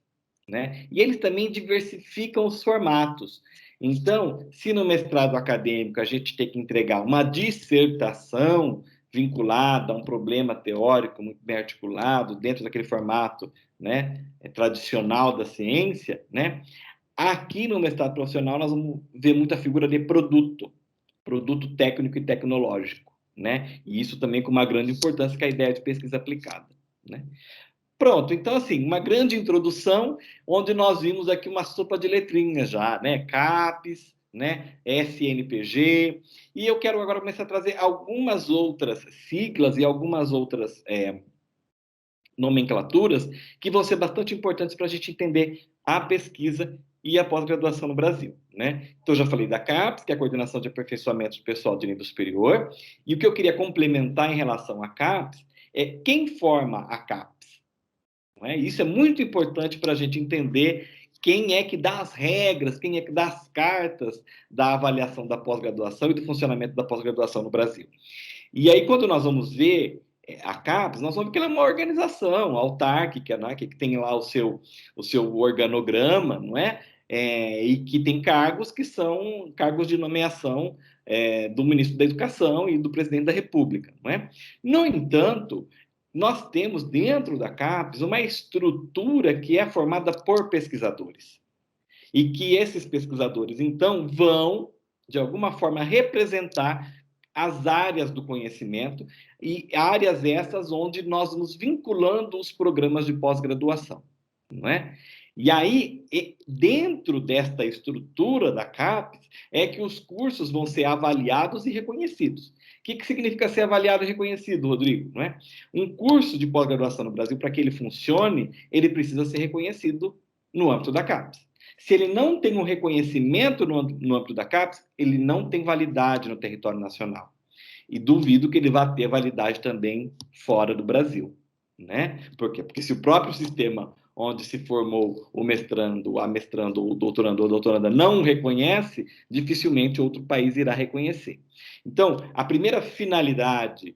né? E eles também diversificam os formatos. Então, se no mestrado acadêmico a gente tem que entregar uma dissertação vinculada a um problema teórico muito bem articulado, dentro daquele formato, né, tradicional da ciência, né? Aqui no mestrado profissional nós vamos ver muita figura de produto técnico e tecnológico, né? E isso também com uma grande importância, que é a ideia de pesquisa aplicada, né? Pronto, então, assim, uma grande introdução, onde nós vimos aqui uma sopa de letrinhas já, né? CAPES, né? SNPG, e eu quero agora começar a trazer algumas outras siglas e algumas outras nomenclaturas que vão ser bastante importantes para a gente entender a pesquisa e a pós-graduação no Brasil, né? Então, eu já falei da CAPES, que é a Coordenação de Aperfeiçoamento do Pessoal de Nível Superior, e o que eu queria complementar em relação à CAPES é quem forma a CAPES, não é? Isso é muito importante para a gente entender quem é que dá as regras, quem é que dá as cartas da avaliação da pós-graduação e do funcionamento da pós-graduação no Brasil. E aí, quando nós vamos ver a CAPES, nós vamos ver que ela é uma organização autárquica, né, que tem lá o seu organograma, não é? E que tem cargos que são cargos de nomeação do ministro da Educação e do presidente da República, não é? No entanto, nós temos dentro da CAPES uma estrutura que é formada por pesquisadores. E que esses pesquisadores, então, vão, de alguma forma, representar as áreas do conhecimento e áreas essas onde nós nos vinculando os programas de pós-graduação, não é? E aí, dentro desta estrutura da CAPES, é que os cursos vão ser avaliados e reconhecidos. O que significa ser avaliado e reconhecido, Rodrigo? Não é? Um curso de pós-graduação no Brasil, para que ele funcione, ele precisa ser reconhecido no âmbito da CAPES. Se ele não tem um reconhecimento no âmbito da CAPES, ele não tem validade no território nacional. E duvido que ele vá ter validade também fora do Brasil, né? Por quê? Porque se o próprio sistema onde se formou o mestrando, a mestrando, o doutorando ou doutoranda não reconhece, dificilmente outro país irá reconhecer. Então, a primeira finalidade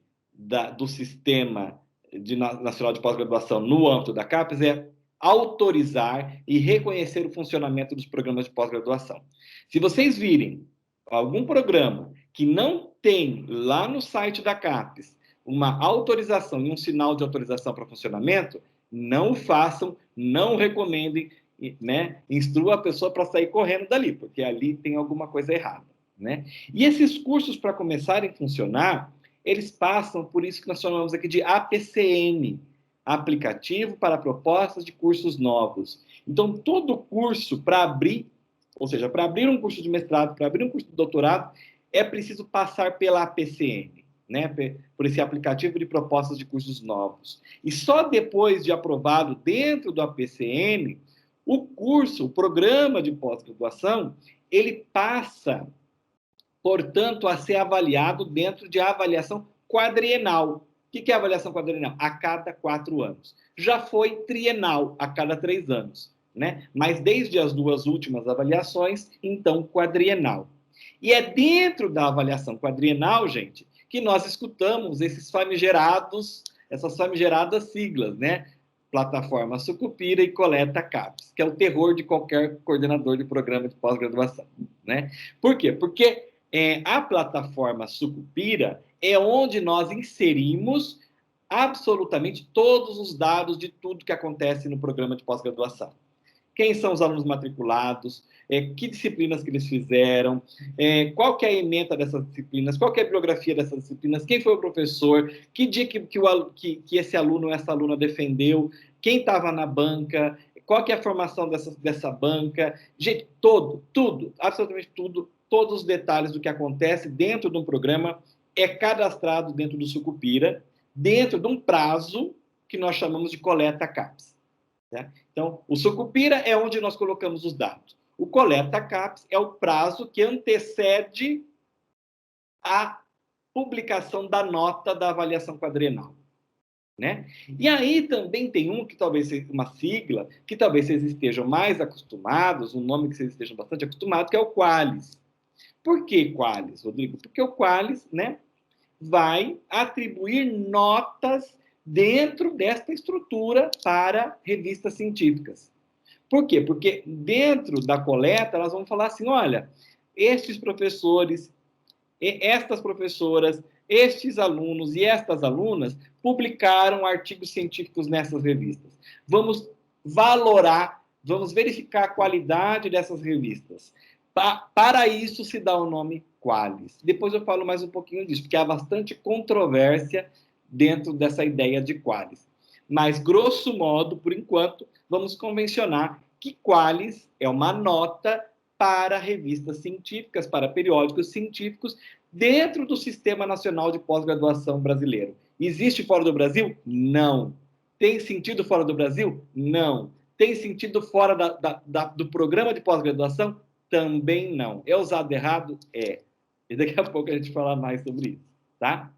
do Sistema Nacional de Pós-Graduação no âmbito da CAPES é autorizar e reconhecer o funcionamento dos programas de pós-graduação. Se vocês virem algum programa que não tem lá no site da CAPES uma autorização e um sinal de autorização para funcionamento, não façam, não recomendem, né? Instrua a pessoa para sair correndo dali, porque ali tem alguma coisa errada, né? E esses cursos, para começarem a funcionar, eles passam por isso que nós chamamos aqui de APCN, Aplicativo para Propostas de Cursos Novos. Então, todo curso para abrir, ou seja, para abrir um curso de mestrado, para abrir um curso de doutorado, é preciso passar pela APCN, né? Por esse aplicativo de propostas de cursos novos. E só depois de aprovado dentro do APCN, o curso, o programa de pós-graduação, ele passa, portanto, a ser avaliado dentro de avaliação quadrienal. O que é avaliação quadrienal? A cada 4 anos. Já foi trienal, a cada 3 anos, né? Mas desde as 2 últimas avaliações, então, quadrienal. E é dentro da avaliação quadrienal, gente, que nós escutamos essas famigeradas siglas, né? plataforma Sucupira e coleta CAPES, que é o terror de qualquer coordenador de programa de pós-graduação, né? Por quê? Porque a plataforma Sucupira é onde nós inserimos absolutamente todos os dados de tudo que acontece no programa de pós-graduação. Quem são os alunos matriculados, que disciplinas que eles fizeram, qual que é a ementa dessas disciplinas, qual que é a bibliografia dessas disciplinas, quem foi o professor, que dia que esse aluno ou essa aluna defendeu, quem estava na banca, qual que é a formação dessa banca, gente, tudo, absolutamente tudo, todos os detalhes do que acontece dentro de um programa é cadastrado dentro do Sucupira, dentro de um prazo que nós chamamos de coleta CAPES. Né? Então, o Sucupira é onde nós colocamos os dados. O coleta CAPES é o prazo que antecede a publicação da nota da avaliação quadrienal. Né? E aí também tem que talvez seja uma sigla, que talvez vocês estejam mais acostumados, um nome que vocês estejam bastante acostumados, que é o Qualis. Por que Qualis, Rodrigo? Porque o Qualis, né, vai atribuir notas dentro desta estrutura para revistas científicas. Por quê? Porque dentro da coleta, nós vamos falar assim, olha, estes professores, estas professoras, estes alunos e estas alunas publicaram artigos científicos nessas revistas. Vamos valorar, vamos verificar a qualidade dessas revistas. Para isso se dá o nome Qualis. Depois eu falo mais um pouquinho disso, porque há bastante controvérsia dentro dessa ideia de Qualis. Mas, grosso modo, por enquanto, vamos convencionar que Qualis é uma nota para revistas científicas, para periódicos científicos, dentro do Sistema Nacional de Pós-Graduação brasileiro. Existe fora do Brasil? Não. Tem sentido fora do Brasil? Não. Tem sentido fora do programa de pós-graduação? Também não. É usado errado? É. E daqui a pouco a gente fala mais sobre isso, tá?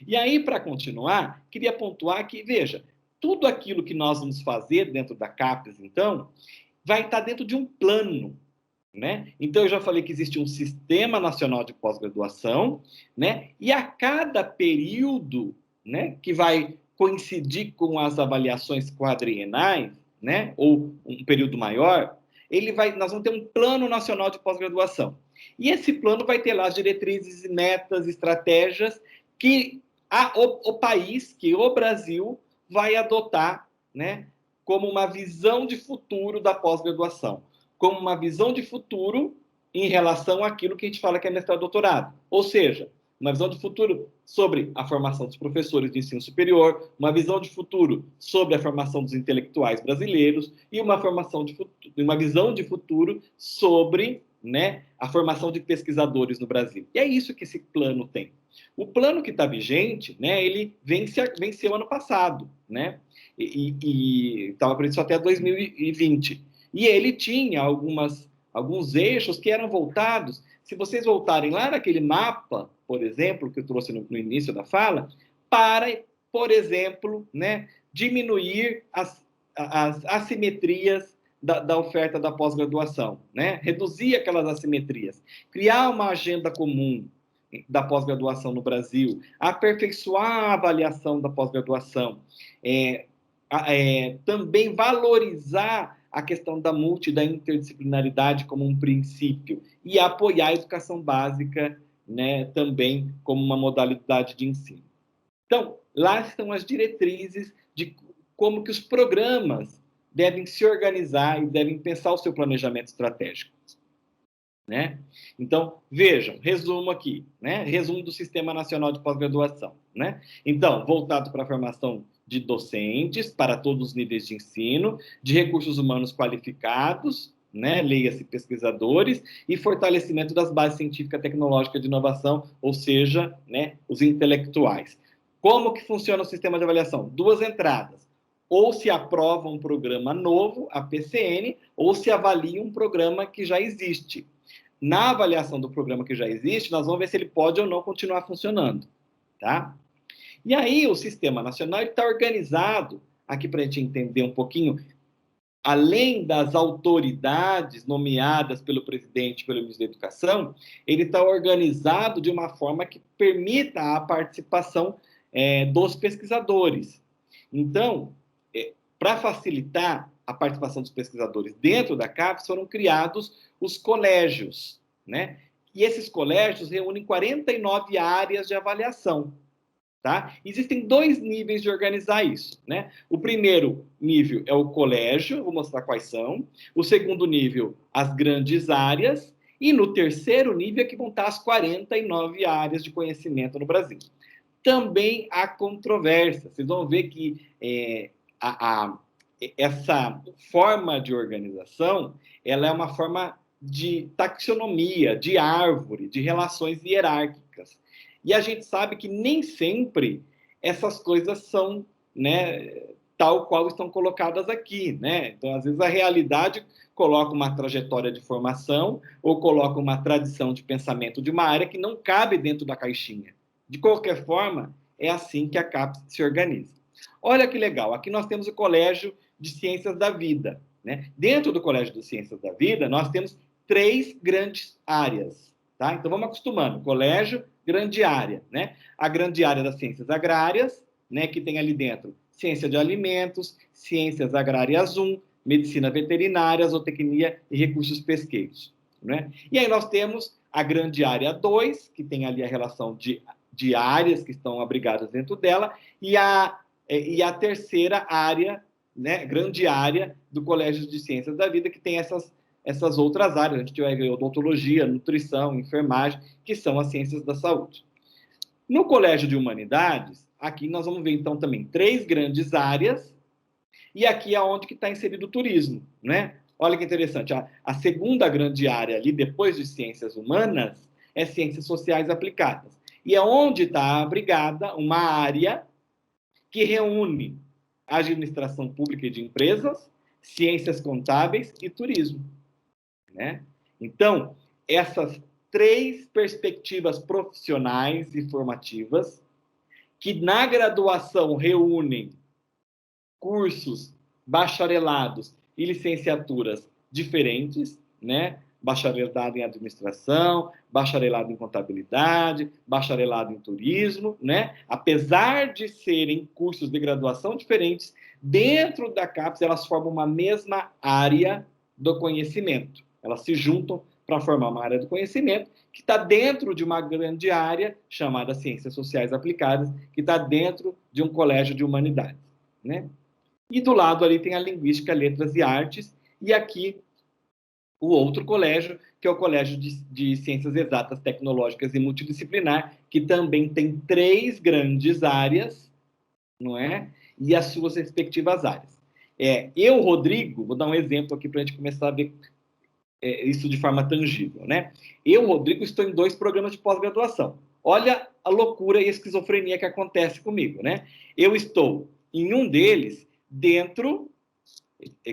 E aí, para continuar, queria pontuar que, veja, tudo aquilo que nós vamos fazer dentro da CAPES, então, vai estar dentro de um plano, né? Então, eu já falei que existe um Sistema Nacional de Pós-Graduação, né? E a cada período, né, que vai coincidir com as avaliações quadrienais, né, ou um período maior, nós vamos ter um Plano Nacional de Pós-Graduação. E esse plano vai ter lá as diretrizes, metas, estratégias que o país, que o Brasil, vai adotar, né, como uma visão de futuro da pós-graduação, como uma visão de futuro em relação àquilo que a gente fala que é mestrado-doutorado. Ou seja, uma visão de futuro sobre a formação dos professores de ensino superior, uma visão de futuro sobre a formação dos intelectuais brasileiros e uma visão de futuro sobre, né, a formação de pesquisadores no Brasil. E é isso que esse plano tem. O plano que está vigente, né, ele venceu ano passado, né, e estava previsto até 2020. E ele tinha alguns eixos que eram voltados, se vocês voltarem lá naquele mapa, por exemplo, que eu trouxe no início da fala, para, por exemplo, né, diminuir as assimetrias da oferta da pós-graduação, né? Reduzir aquelas assimetrias, criar uma agenda comum da pós-graduação no Brasil, aperfeiçoar a avaliação da pós-graduação, também valorizar a questão da da interdisciplinaridade como um princípio e apoiar a educação básica, né, também como uma modalidade de ensino. Então, lá estão as diretrizes de como que os programas devem se organizar e devem pensar o seu planejamento estratégico. Né? Então, vejam, resumo aqui, né? Resumo do Sistema Nacional de Pós-Graduação. Né? Então, voltado para a formação de docentes para todos os níveis de ensino, de recursos humanos qualificados, né? Leia-se pesquisadores, e fortalecimento das bases científicas, tecnológicas de inovação, ou seja, né, os intelectuais. Como que funciona o sistema de avaliação? 2 entradas. Ou se aprova um programa novo, a PCN, ou se avalia um programa que já existe. Na avaliação do programa que já existe, nós vamos ver se ele pode ou não continuar funcionando, tá? E aí, o Sistema Nacional está organizado, aqui para a gente entender um pouquinho, além das autoridades nomeadas pelo presidente, pelo ministro da Educação, ele está organizado de uma forma que permita a participação dos pesquisadores. Então, para facilitar a participação dos pesquisadores dentro da CAPES, foram criados os colégios, né? E esses colégios reúnem 49 áreas de avaliação, tá? Existem 2 níveis de organizar isso, né? O primeiro nível é o colégio, vou mostrar quais são. O segundo nível, as grandes áreas. E no terceiro nível é que vão estar as 49 áreas de conhecimento no Brasil. Também há controvérsia. Vocês vão ver que essa forma de organização, ela é uma forma de taxonomia, de árvore, de relações hierárquicas. E a gente sabe que nem sempre essas coisas são, né, tal qual estão colocadas aqui, né? Então, às vezes, a realidade coloca uma trajetória de formação ou coloca uma tradição de pensamento de uma área que não cabe dentro da caixinha. De qualquer forma, é assim que a CAPES se organiza. Olha que legal, aqui nós temos o Colégio de Ciências da Vida, né? Dentro do Colégio de Ciências da Vida, nós temos 3 grandes áreas, tá? Então, vamos acostumando. Colégio, grande área, né? A grande área das ciências agrárias, né? Que tem ali dentro ciência de alimentos, ciências agrárias 1, medicina veterinária, zootecnia e recursos pesqueiros, né? E aí nós temos a grande área 2, que tem ali a relação de áreas que estão abrigadas dentro dela, e a terceira área, né, grande área do Colégio de Ciências da Vida, que tem essas outras áreas. A gente vai ver odontologia, nutrição, enfermagem, que são as ciências da saúde. No Colégio de Humanidades, aqui nós vamos ver, então, também 3 grandes áreas, e aqui é onde que está inserido o turismo, né? Olha que interessante, a segunda grande área ali, depois de ciências humanas, é ciências sociais aplicadas. E é onde está abrigada uma área que reúne administração pública e de empresas, ciências contábeis e turismo, né? Então, essas 3 perspectivas profissionais e formativas, que na graduação reúnem cursos, bacharelados e licenciaturas diferentes, né? Bacharelado em administração, bacharelado em contabilidade, bacharelado em turismo, né? Apesar de serem cursos de graduação diferentes, dentro da CAPES elas formam uma mesma área do conhecimento. Elas se juntam para formar uma área do conhecimento que está dentro de uma grande área chamada Ciências Sociais Aplicadas, que está dentro de um colégio de humanidades, né? E do lado ali tem a Linguística, Letras e Artes, e aqui o outro colégio, que é o Colégio de Ciências Exatas, Tecnológicas e Multidisciplinar, que também tem 3 grandes áreas, não é? E as suas respectivas áreas. Eu, Rodrigo, vou dar um exemplo aqui para a gente começar a ver isso de forma tangível, né? Eu, Rodrigo, estou em 2 programas de pós-graduação. Olha a loucura e a esquizofrenia que acontece comigo, né? Eu estou em um deles dentro,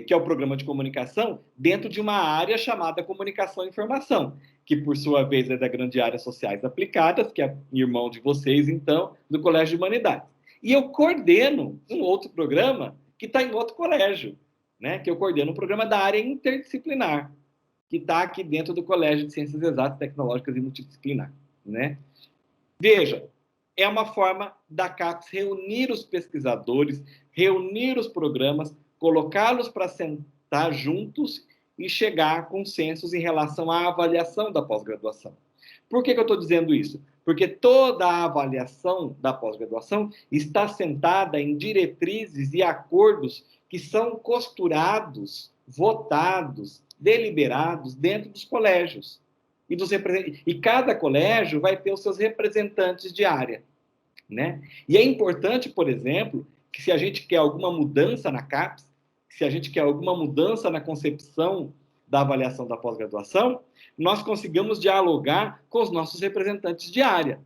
que é o programa de comunicação, dentro de uma área chamada comunicação e informação, que por sua vez é da grande área sociais aplicadas, que é irmão de vocês, então, do Colégio de Humanidades. E eu coordeno um outro programa que está em outro colégio, né? Que eu coordeno um programa da área interdisciplinar, que está aqui dentro do Colégio de Ciências Exatas, Tecnológicas e Multidisciplinar, né? Veja, é uma forma da CAPES reunir os pesquisadores, reunir os programas, colocá-los para sentar juntos e chegar a consensos em relação à avaliação da pós-graduação. Por que eu estou dizendo isso? Porque toda a avaliação da pós-graduação está sentada em diretrizes e acordos que são costurados, votados, deliberados dentro dos colégios. E cada colégio vai ter os seus representantes de área, né? E é importante, por exemplo, que se a gente quer alguma mudança na CAPES, se a gente quer alguma mudança na concepção da avaliação da pós-graduação, nós consigamos dialogar com os nossos representantes de área,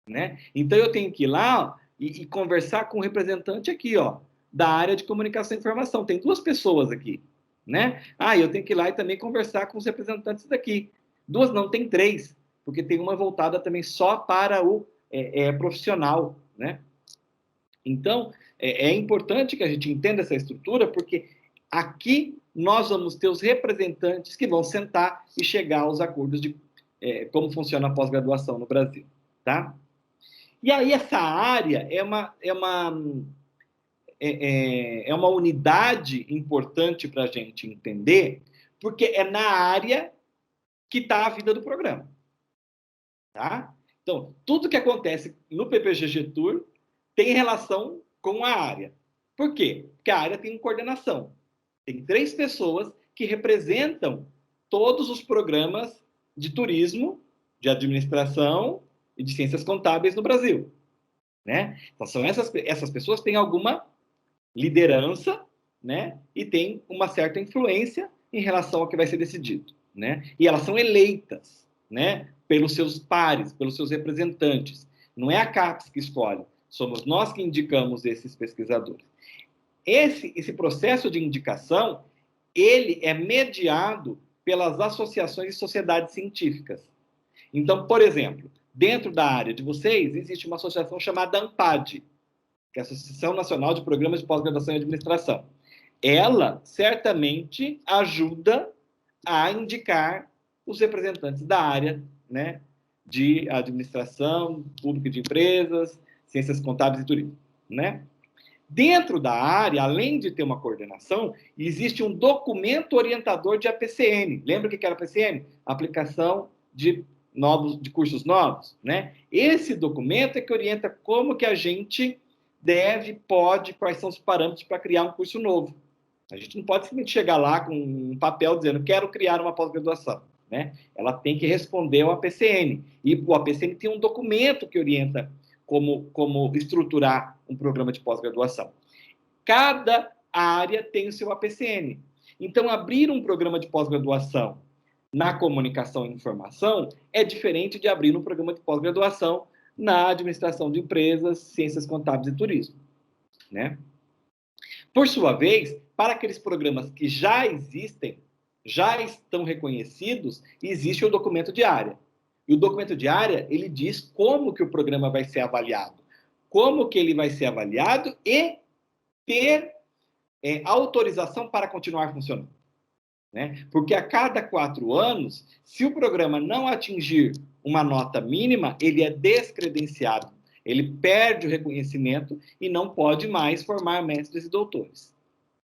né? Então, eu tenho que ir lá e conversar com o representante aqui, ó, da área de comunicação e informação. Tem 2 pessoas aqui, né? Eu tenho que ir lá e também conversar com os representantes daqui. 2 não, tem 3, porque tem uma voltada também só para o profissional, né? Então, é importante que a gente entenda essa estrutura, porque aqui nós vamos ter os representantes que vão sentar e chegar aos acordos de como funciona a pós-graduação no Brasil, tá? E aí essa área é uma unidade importante para a gente entender, porque é na área que está a vida do programa. Tá? Então, tudo que acontece no PPGG Tour tem relação com a área. Por quê? Porque a área tem coordenação. Tem 3 pessoas que representam todos os programas de turismo, de administração e de ciências contábeis no Brasil. Né? Então, são essas pessoas têm alguma liderança, né? E têm uma certa influência em relação ao que vai ser decidido. Né? E elas são eleitas, né? Pelos seus pares, pelos seus representantes. Não é a CAPES que escolhe, somos nós que indicamos esses pesquisadores. Esse processo de indicação, ele é mediado pelas associações e sociedades científicas. Então, por exemplo, dentro da área de vocês, existe uma associação chamada ANPAD, que é a Associação Nacional de Programas de Pós-Graduação em Administração. Ela, certamente, ajuda a indicar os representantes da área, né, de administração, pública de empresas, ciências contábeis e turismo, né? Dentro da área, além de ter uma coordenação, existe um documento orientador de APCN. Lembra o que era APCN? Aplicação de cursos novos, né? Esse documento é que orienta como que a gente pode, quais são os parâmetros para criar um curso novo. A gente não pode simplesmente chegar lá com um papel dizendo quero criar uma pós-graduação, né? Ela tem que responder ao APCN. E o APCN tem um documento que orienta como estruturar um programa de pós-graduação. Cada área tem o seu APCN. Então, abrir um programa de pós-graduação na comunicação e informação é diferente de abrir um programa de pós-graduação na administração de empresas, ciências contábeis e turismo, né? Por sua vez, para aqueles programas que já existem, já estão reconhecidos, existe o documento de área. E o documento de área, ele diz como que o programa vai ser avaliado, como que ele vai ser avaliado e ter autorização para continuar funcionando. Né? Porque a cada 4 anos, se o programa não atingir uma nota mínima, ele é descredenciado, ele perde o reconhecimento e não pode mais formar mestres e doutores.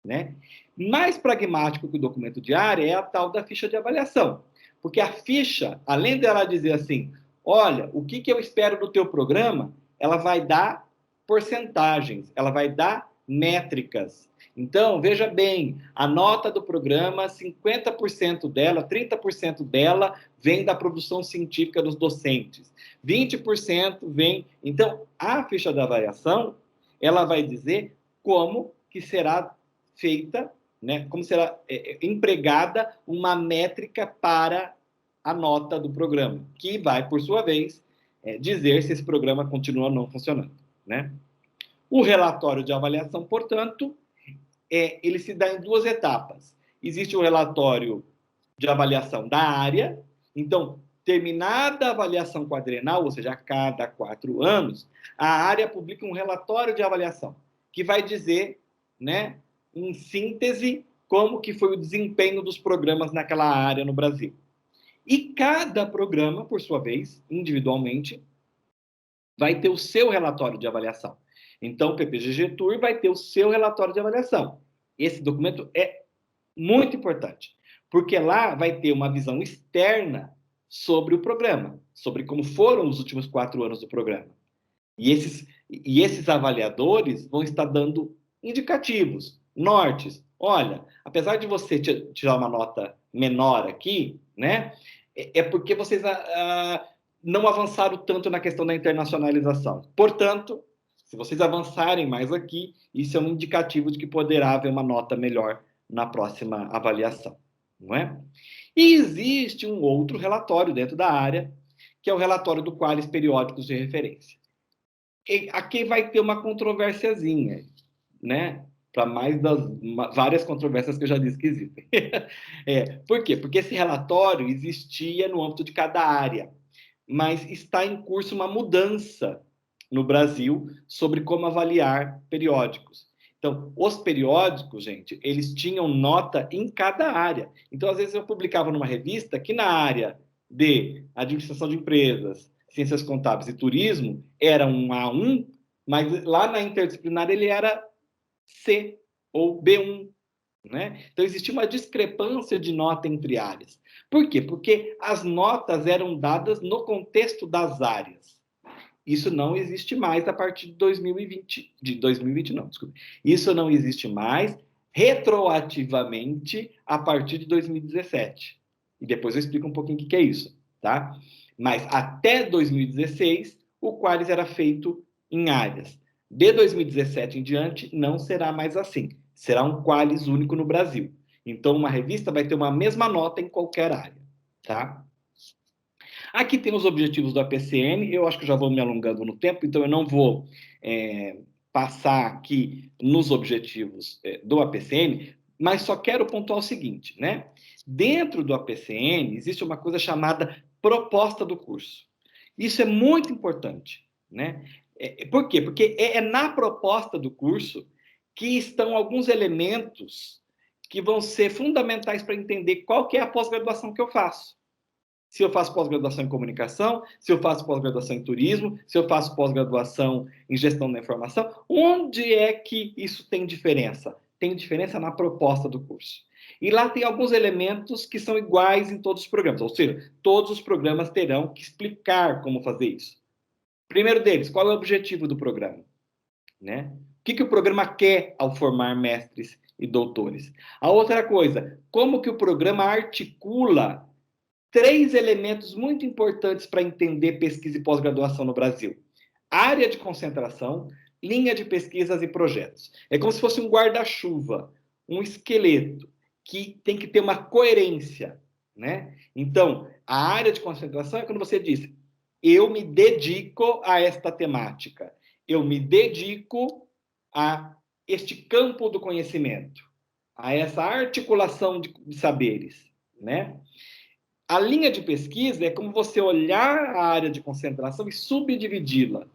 Né? Mais pragmático que o documento de área é a tal da ficha de avaliação. Porque a ficha, além dela dizer assim, olha, o que eu espero do teu programa, ela vai dar porcentagens, ela vai dar métricas. Então, veja bem, a nota do programa, 50% dela, 30% dela vem da produção científica dos docentes, 20% vem... Então, a ficha de avaliação, ela vai dizer como que será feita, né, como será empregada uma métrica para a nota do programa, que vai, por sua vez, dizer se esse programa continua ou não funcionando. Né? O relatório de avaliação, portanto, ele se dá em 2 etapas. Existe o relatório de avaliação da área, então, terminada a avaliação quadrienal, ou seja, a cada 4 anos, a área publica um relatório de avaliação, que vai dizer, né, em síntese, como que foi o desempenho dos programas naquela área no Brasil. E cada programa, por sua vez, individualmente, vai ter o seu relatório de avaliação. Então, o PPGG Tour vai ter o seu relatório de avaliação. Esse documento é muito importante, porque lá vai ter uma visão externa sobre o programa, sobre como foram os últimos 4 anos do programa. E esses avaliadores vão estar dando indicativos, nortes. Olha, apesar de você tirar uma nota menor aqui, né, é porque vocês não avançaram tanto na questão da internacionalização. Portanto, se vocês avançarem mais aqui, isso é um indicativo de que poderá haver uma nota melhor na próxima avaliação, não é? E existe um outro relatório dentro da área, que é o relatório do Qualis Periódicos de Referência. E aqui vai ter uma controvérsiazinha, né? Para mais das várias controvérsias que eu já disse que existem. Por quê? Porque esse relatório existia no âmbito de cada área, mas está em curso uma mudança no Brasil sobre como avaliar periódicos. Então, os periódicos, gente, eles tinham nota em cada área. Então, às vezes eu publicava numa revista que na área de administração de empresas, ciências contábeis e turismo era um A1, mas lá na interdisciplinar ele era C ou B1, né? Então, existia uma discrepância de nota entre áreas. Por quê? Porque as notas eram dadas no contexto das áreas. Isso não existe mais a partir de 2020 não, desculpa. Isso não existe mais retroativamente a partir de 2017. E depois eu explico um pouquinho o que é isso, tá? Mas até 2016, o Qualis era feito em áreas. De 2017 em diante, não será mais assim. Será um Qualis único no Brasil. Então, uma revista vai ter uma mesma nota em qualquer área, tá? Aqui tem os objetivos do APCN, eu acho que já vou me alongando no tempo, então eu não vou passar aqui nos objetivos do APCN, mas só quero pontuar o seguinte, né? Dentro do APCN existe uma coisa chamada proposta do curso. Isso é muito importante, né? Por quê? Porque é na proposta do curso que estão alguns elementos que vão ser fundamentais para entender qual que é a pós-graduação que eu faço. Se eu faço pós-graduação em comunicação, se eu faço pós-graduação em turismo, se eu faço pós-graduação em gestão da informação, onde é que isso tem diferença? Tem diferença na proposta do curso. E lá tem alguns elementos que são iguais em todos os programas, ou seja, todos os programas terão que explicar como fazer isso. Primeiro deles, qual é o objetivo do programa? Né? O que o programa quer ao formar mestres e doutores? A outra coisa, como que o programa articula 3 elementos muito importantes para entender pesquisa e pós-graduação no Brasil: área de concentração, linha de pesquisas e projetos. É como se fosse um guarda-chuva, um esqueleto, que tem que ter uma coerência, né? Então, a área de concentração é quando você diz: eu me dedico a esta temática, eu me dedico a este campo do conhecimento, a essa articulação de saberes, né? A linha de pesquisa é como você olhar a área de concentração e subdividi-la,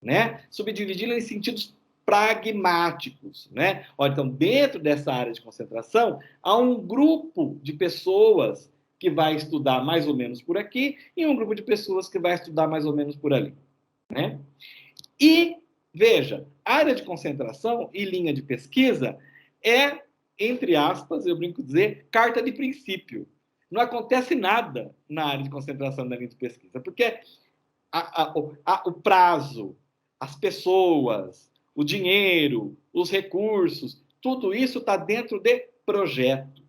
né? Subdividi-la em sentidos pragmáticos, né? Olha, então, dentro dessa área de concentração, há um grupo de pessoas que vai estudar mais ou menos por aqui e um grupo de pessoas que vai estudar mais ou menos por ali, né? E, veja, área de concentração e linha de pesquisa é, entre aspas, eu brinco dizer, carta de princípio. Não acontece nada na área de concentração da linha de pesquisa, porque o prazo, as pessoas, o dinheiro, os recursos, tudo isso está dentro de projeto,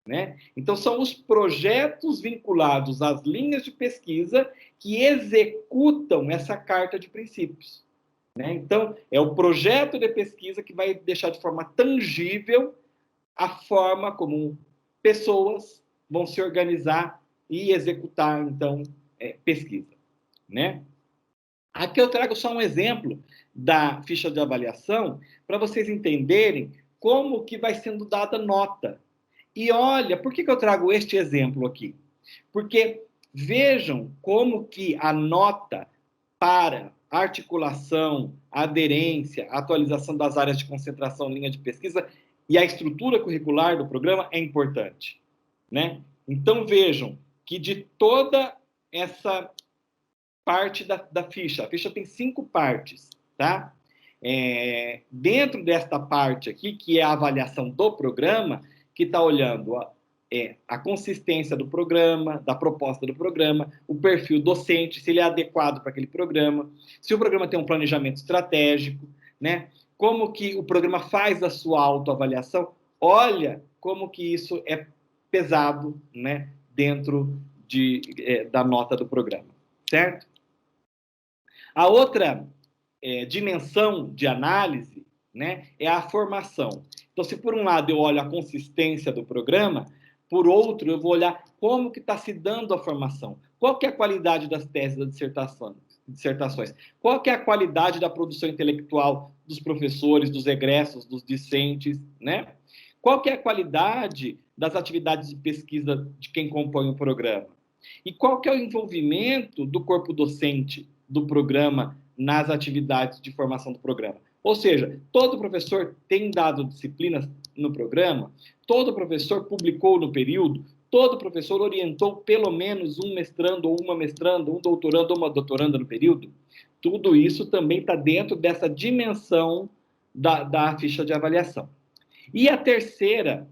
né? Então, são os projetos vinculados às linhas de pesquisa que executam essa carta de princípios, né? Então, é o projeto de pesquisa que vai deixar de forma tangível a forma como pessoas vão se organizar e executar, então, pesquisa, né? Aqui eu trago só um exemplo da ficha de avaliação para vocês entenderem como que vai sendo dada nota. E olha, por que eu trago este exemplo aqui? Porque vejam como que a nota para articulação, aderência, atualização das áreas de concentração, linha de pesquisa e a estrutura curricular do programa é importante, né? Então vejam que de toda essa parte da ficha, a ficha tem 5 partes, tá? Dentro desta parte aqui, que é a avaliação do programa, que está olhando a consistência do programa, da proposta do programa, o perfil docente, se ele é adequado para aquele programa, se o programa tem um planejamento estratégico, né? Como que o programa faz a sua autoavaliação. Olha como que isso é pesado, né? Dentro da nota do programa, certo? A outra dimensão de análise, né, é a formação. Então, se por um lado eu olho a consistência do programa, por outro eu vou olhar como que está se dando a formação. Qual que é a qualidade das teses das dissertações? Qual que é a qualidade da produção intelectual dos professores, dos egressos, dos discentes, né? Qual que é a qualidade das atividades de pesquisa de quem compõe o programa? E qual que é o envolvimento do corpo docente do programa nas atividades de formação do programa? Ou seja, todo professor tem dado disciplinas no programa, todo professor publicou no período, todo professor orientou pelo menos um mestrando ou uma mestranda, um doutorando ou uma doutoranda no período. Tudo isso também está dentro dessa dimensão da ficha de avaliação. E a terceira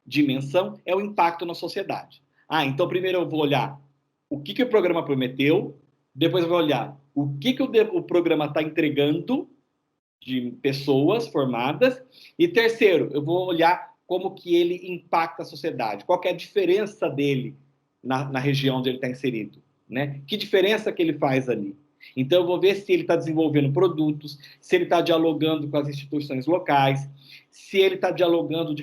dimensão é o impacto na sociedade. Então primeiro eu vou olhar o que o programa prometeu, depois eu vou olhar o que o programa está entregando de pessoas formadas, e terceiro, eu vou olhar como que ele impacta a sociedade, qual que é a diferença dele na região onde ele está inserido, né? Que diferença que ele faz ali. Então, eu vou ver se ele está desenvolvendo produtos, se ele está dialogando com as instituições locais, se ele está dialogando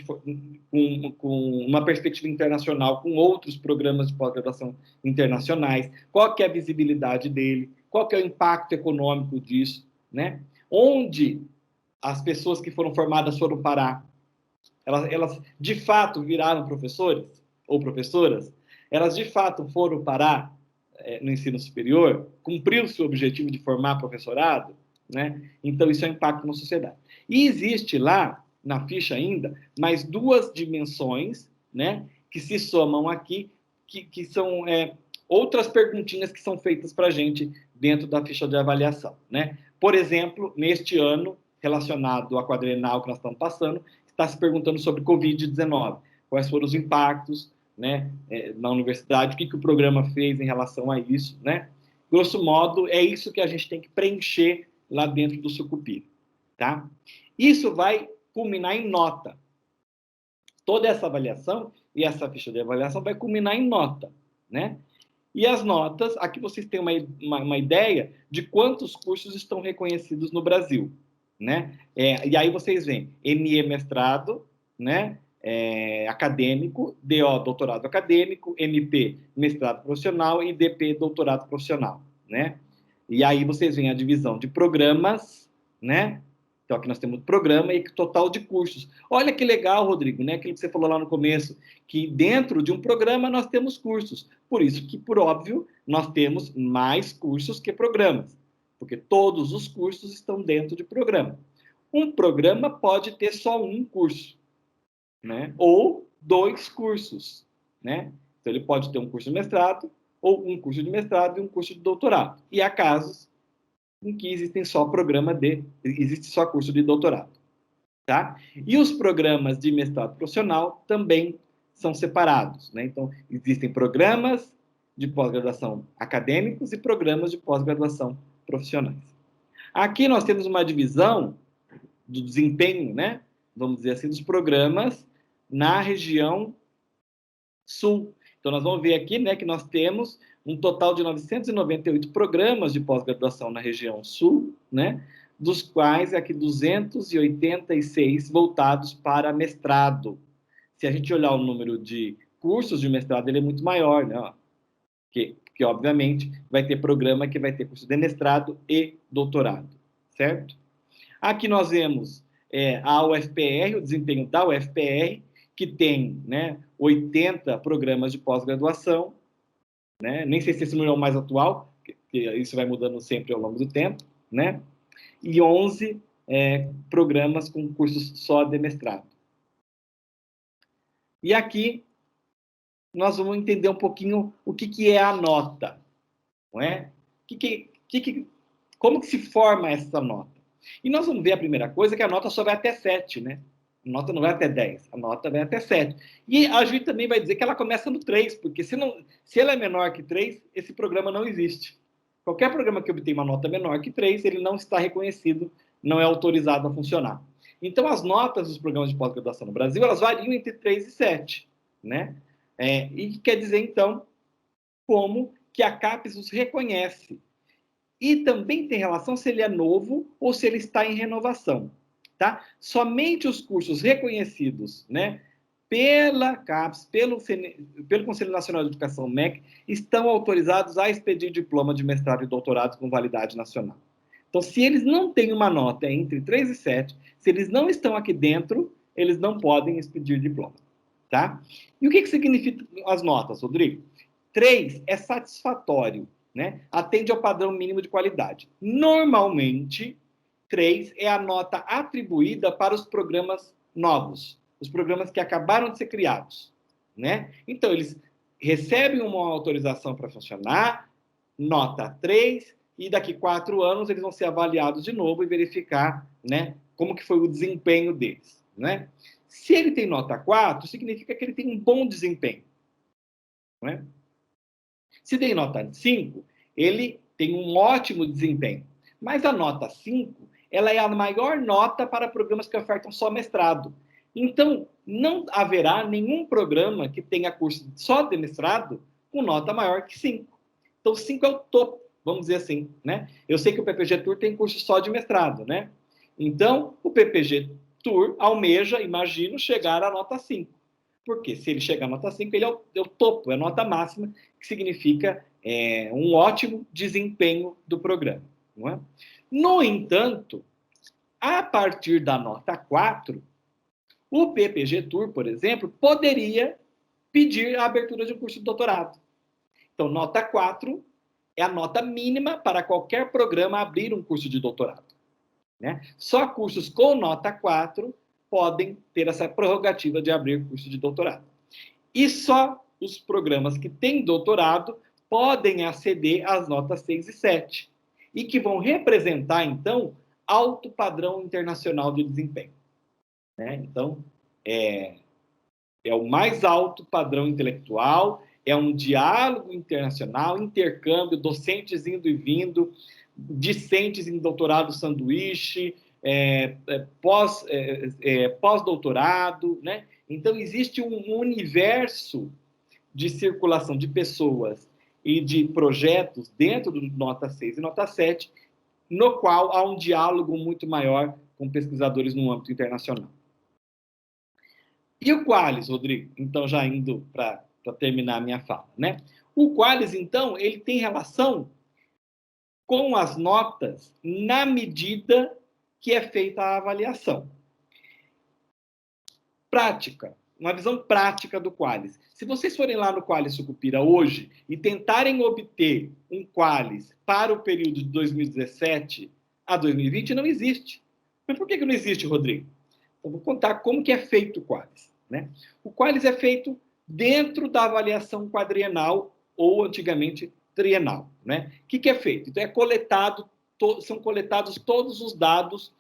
com uma perspectiva internacional, com outros programas de pós-graduação internacionais, qual que é a visibilidade dele, qual que é o impacto econômico disso, né? Onde as pessoas que foram formadas foram parar. Elas de fato viraram professores ou professoras? Elas de fato foram parar no ensino superior? Cumpriu o seu objetivo de formar professorado? Né? Então, isso é um impacto na sociedade. E existe lá, na ficha ainda, mais duas dimensões, né, que se somam aqui, que são outras perguntinhas que são feitas para a gente dentro da ficha de avaliação. Né? Por exemplo, neste ano, relacionado à quadrenal que nós estamos passando, está se perguntando sobre Covid-19. Quais foram os impactos, né, na universidade, o que o programa fez em relação a isso, né? Grosso modo, é isso que a gente tem que preencher lá dentro do Sucupira, tá? Isso vai culminar em nota. Toda essa avaliação e essa ficha de avaliação vai culminar em nota, né? E as notas, aqui vocês têm uma ideia de quantos cursos estão reconhecidos no Brasil, né? E aí vocês veem ME mestrado, né? Acadêmico, DO doutorado acadêmico, MP mestrado profissional e DP doutorado profissional, né? E aí vocês veem a divisão de programas, né? Então aqui nós temos programa e total de cursos. Olha que legal, Rodrigo, né? Aquilo que você falou lá no começo, que dentro de um programa nós temos cursos. Por isso que, por óbvio, nós temos mais cursos que programas, porque todos os cursos estão dentro de programa. Um programa pode ter só um curso, né? Ou 2 cursos, né? Então ele pode ter um curso de mestrado, ou um curso de mestrado e um curso de doutorado. E há casos em que existe só curso de doutorado, tá? E os programas de mestrado profissional também são separados, né? Então, existem programas de pós-graduação acadêmicos e programas de pós-graduação profissionais. Aqui nós temos uma divisão do desempenho, né? Vamos dizer assim, dos programas na região sul. Então, nós vamos ver aqui, né, que nós temos um total de 998 programas de pós-graduação na região sul, né, dos quais aqui 286 voltados para mestrado. Se a gente olhar o número de cursos de mestrado, ele é muito maior, né? Porque obviamente, vai ter programa que vai ter curso de mestrado e doutorado, certo? Aqui nós vemos a UFPR, o desempenho da UFPR, que tem, né, 80 programas de pós-graduação, né? Nem sei se esse número é o mais atual, porque isso vai mudando sempre ao longo do tempo, né? E 11 programas com cursos só de mestrado. E aqui nós vamos entender um pouquinho o que é a nota, não é? Como que se forma essa nota? E nós vamos ver a primeira coisa, que a nota só vai até 7, né? A nota não vai até 10, a nota vai até 7. E a gente também vai dizer que ela começa no 3, porque se ela é menor que 3, esse programa não existe. Qualquer programa que obtenha uma nota menor que 3, ele não está reconhecido, não é autorizado a funcionar. Então, as notas dos programas de pós-graduação no Brasil, elas variam entre 3 e 7, né? E quer dizer, então, como que a CAPES os reconhece. E também tem relação se ele é novo ou se ele está em renovação, tá? Somente os cursos reconhecidos, né, pela CAPES, pelo Conselho Nacional de Educação, MEC, estão autorizados a expedir diploma de mestrado e doutorado com validade nacional. Então, se eles não têm uma nota entre 3 e 7, se eles não estão aqui dentro, eles não podem expedir diploma, tá? E o que significam as notas, Rodrigo? 3 é satisfatório, né? Atende ao padrão mínimo de qualidade. Normalmente, 3 é a nota atribuída para os programas novos, os programas que acabaram de ser criados, né? Então, eles recebem uma autorização para funcionar, nota 3, e daqui 4 anos eles vão ser avaliados de novo e verificar, né, como que foi o desempenho deles, né? Se ele tem nota 4, significa que ele tem um bom desempenho, né? Se tem nota 5, ele tem um ótimo desempenho. Mas a nota 5, ela é a maior nota para programas que ofertam só mestrado. Então, não haverá nenhum programa que tenha curso só de mestrado com nota maior que 5. Então, 5 é o topo, vamos dizer assim, né? Eu sei que o PPG Tour tem curso só de mestrado, né? Então, o PPG Tour almeja, imagino, chegar à nota 5. Porque se ele chegar à nota 5, ele é o topo, é a nota máxima, que significa um ótimo desempenho do programa. Não é? No entanto, a partir da nota 4, o PPG Tour, por exemplo, poderia pedir a abertura de um curso de doutorado. Então, nota 4 é a nota mínima para qualquer programa abrir um curso de doutorado, né? Só cursos com nota 4 podem ter essa prerrogativa de abrir curso de doutorado. E só os programas que têm doutorado podem aceder às notas 6 e 7, e que vão representar, então, alto padrão internacional de desempenho, né? Então, é o mais alto padrão intelectual, é um diálogo internacional, intercâmbio, docentes indo e vindo, discentes em doutorado sanduíche, pós-doutorado, né? Então, existe um universo de circulação de pessoas e de projetos dentro do Nota 6 e Nota 7, no qual há um diálogo muito maior com pesquisadores no âmbito internacional. E o Qualis, Rodrigo? Então, já indo para terminar a minha fala, né? O Qualis, então, ele tem relação com as notas na medida que é feita a avaliação. Prática, uma visão prática do Qualis. Se vocês forem lá no Qualis Sucupira hoje e tentarem obter um Qualis para o período de 2017 a 2020, não existe. Mas por que não existe, Rodrigo? Eu vou contar como que é feito o Qualis, né? O Qualis é feito dentro da avaliação quadrienal ou, antigamente, trienal, né? O que é feito? Então, são coletados todos os dados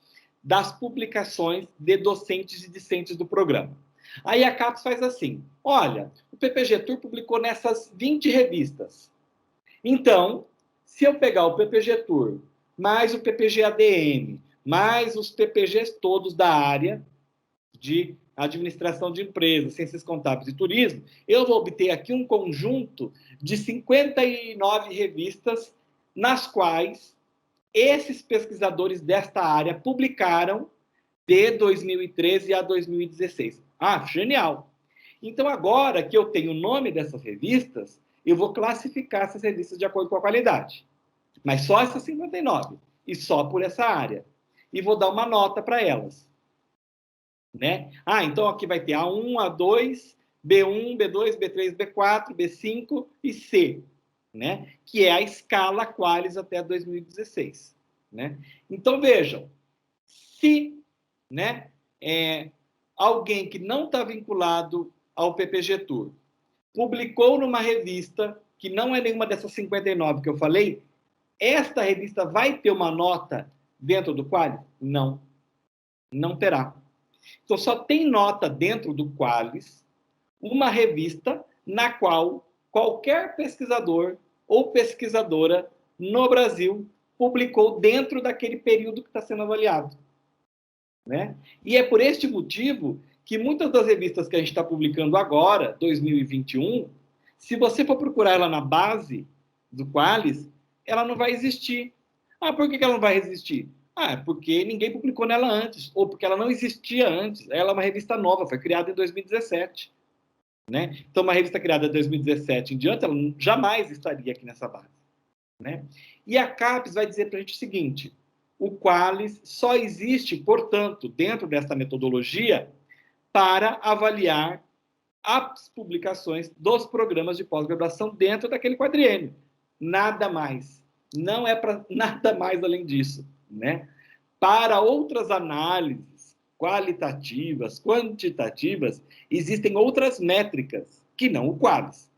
das publicações de docentes e discentes do programa. Aí a CAPES faz assim, olha, o PPG Tour publicou nessas 20 revistas. Então, se eu pegar o PPG Tour, mais o PPG ADM, mais os PPGs todos da área de administração de empresas, ciências contábeis e turismo, eu vou obter aqui um conjunto de 59 revistas nas quais esses pesquisadores desta área publicaram de 2013 a 2016. Ah, genial! Então, agora que eu tenho o nome dessas revistas, eu vou classificar essas revistas de acordo com a qualidade. Mas só essas 59. E só por essa área. E vou dar uma nota para elas. Né? Ah, então aqui vai ter A1, A2, B1, B2, B3, B4, B5 e C, né? Que é a escala Qualis até 2016. Né? Então, vejam, se, né, alguém que não está vinculado ao PPG Tour publicou numa revista que não é nenhuma dessas 59 que eu falei, esta revista vai ter uma nota dentro do Qualis? Não, não terá. Então, só tem nota dentro do Qualis uma revista na qual qualquer pesquisador ou pesquisadora no Brasil publicou dentro daquele período que está sendo avaliado. Né? E é por este motivo que muitas das revistas que a gente está publicando agora, 2021, se você for procurar ela na base do Qualis, ela não vai existir. Ah, por que ela não vai existir? Ah, porque ninguém publicou nela antes, ou porque ela não existia antes. Ela é uma revista nova, foi criada em 2017. Né? Então, uma revista criada em 2017 em diante, ela jamais estaria aqui nessa base. Né? E a CAPES vai dizer para a gente o seguinte, o Qualis só existe, portanto, dentro dessa metodologia, para avaliar as publicações dos programas de pós-graduação dentro daquele quadriênio. Nada mais. Não é para nada mais além disso. Né? Para outras análises qualitativas, quantitativas, existem outras métricas que não o Qualis.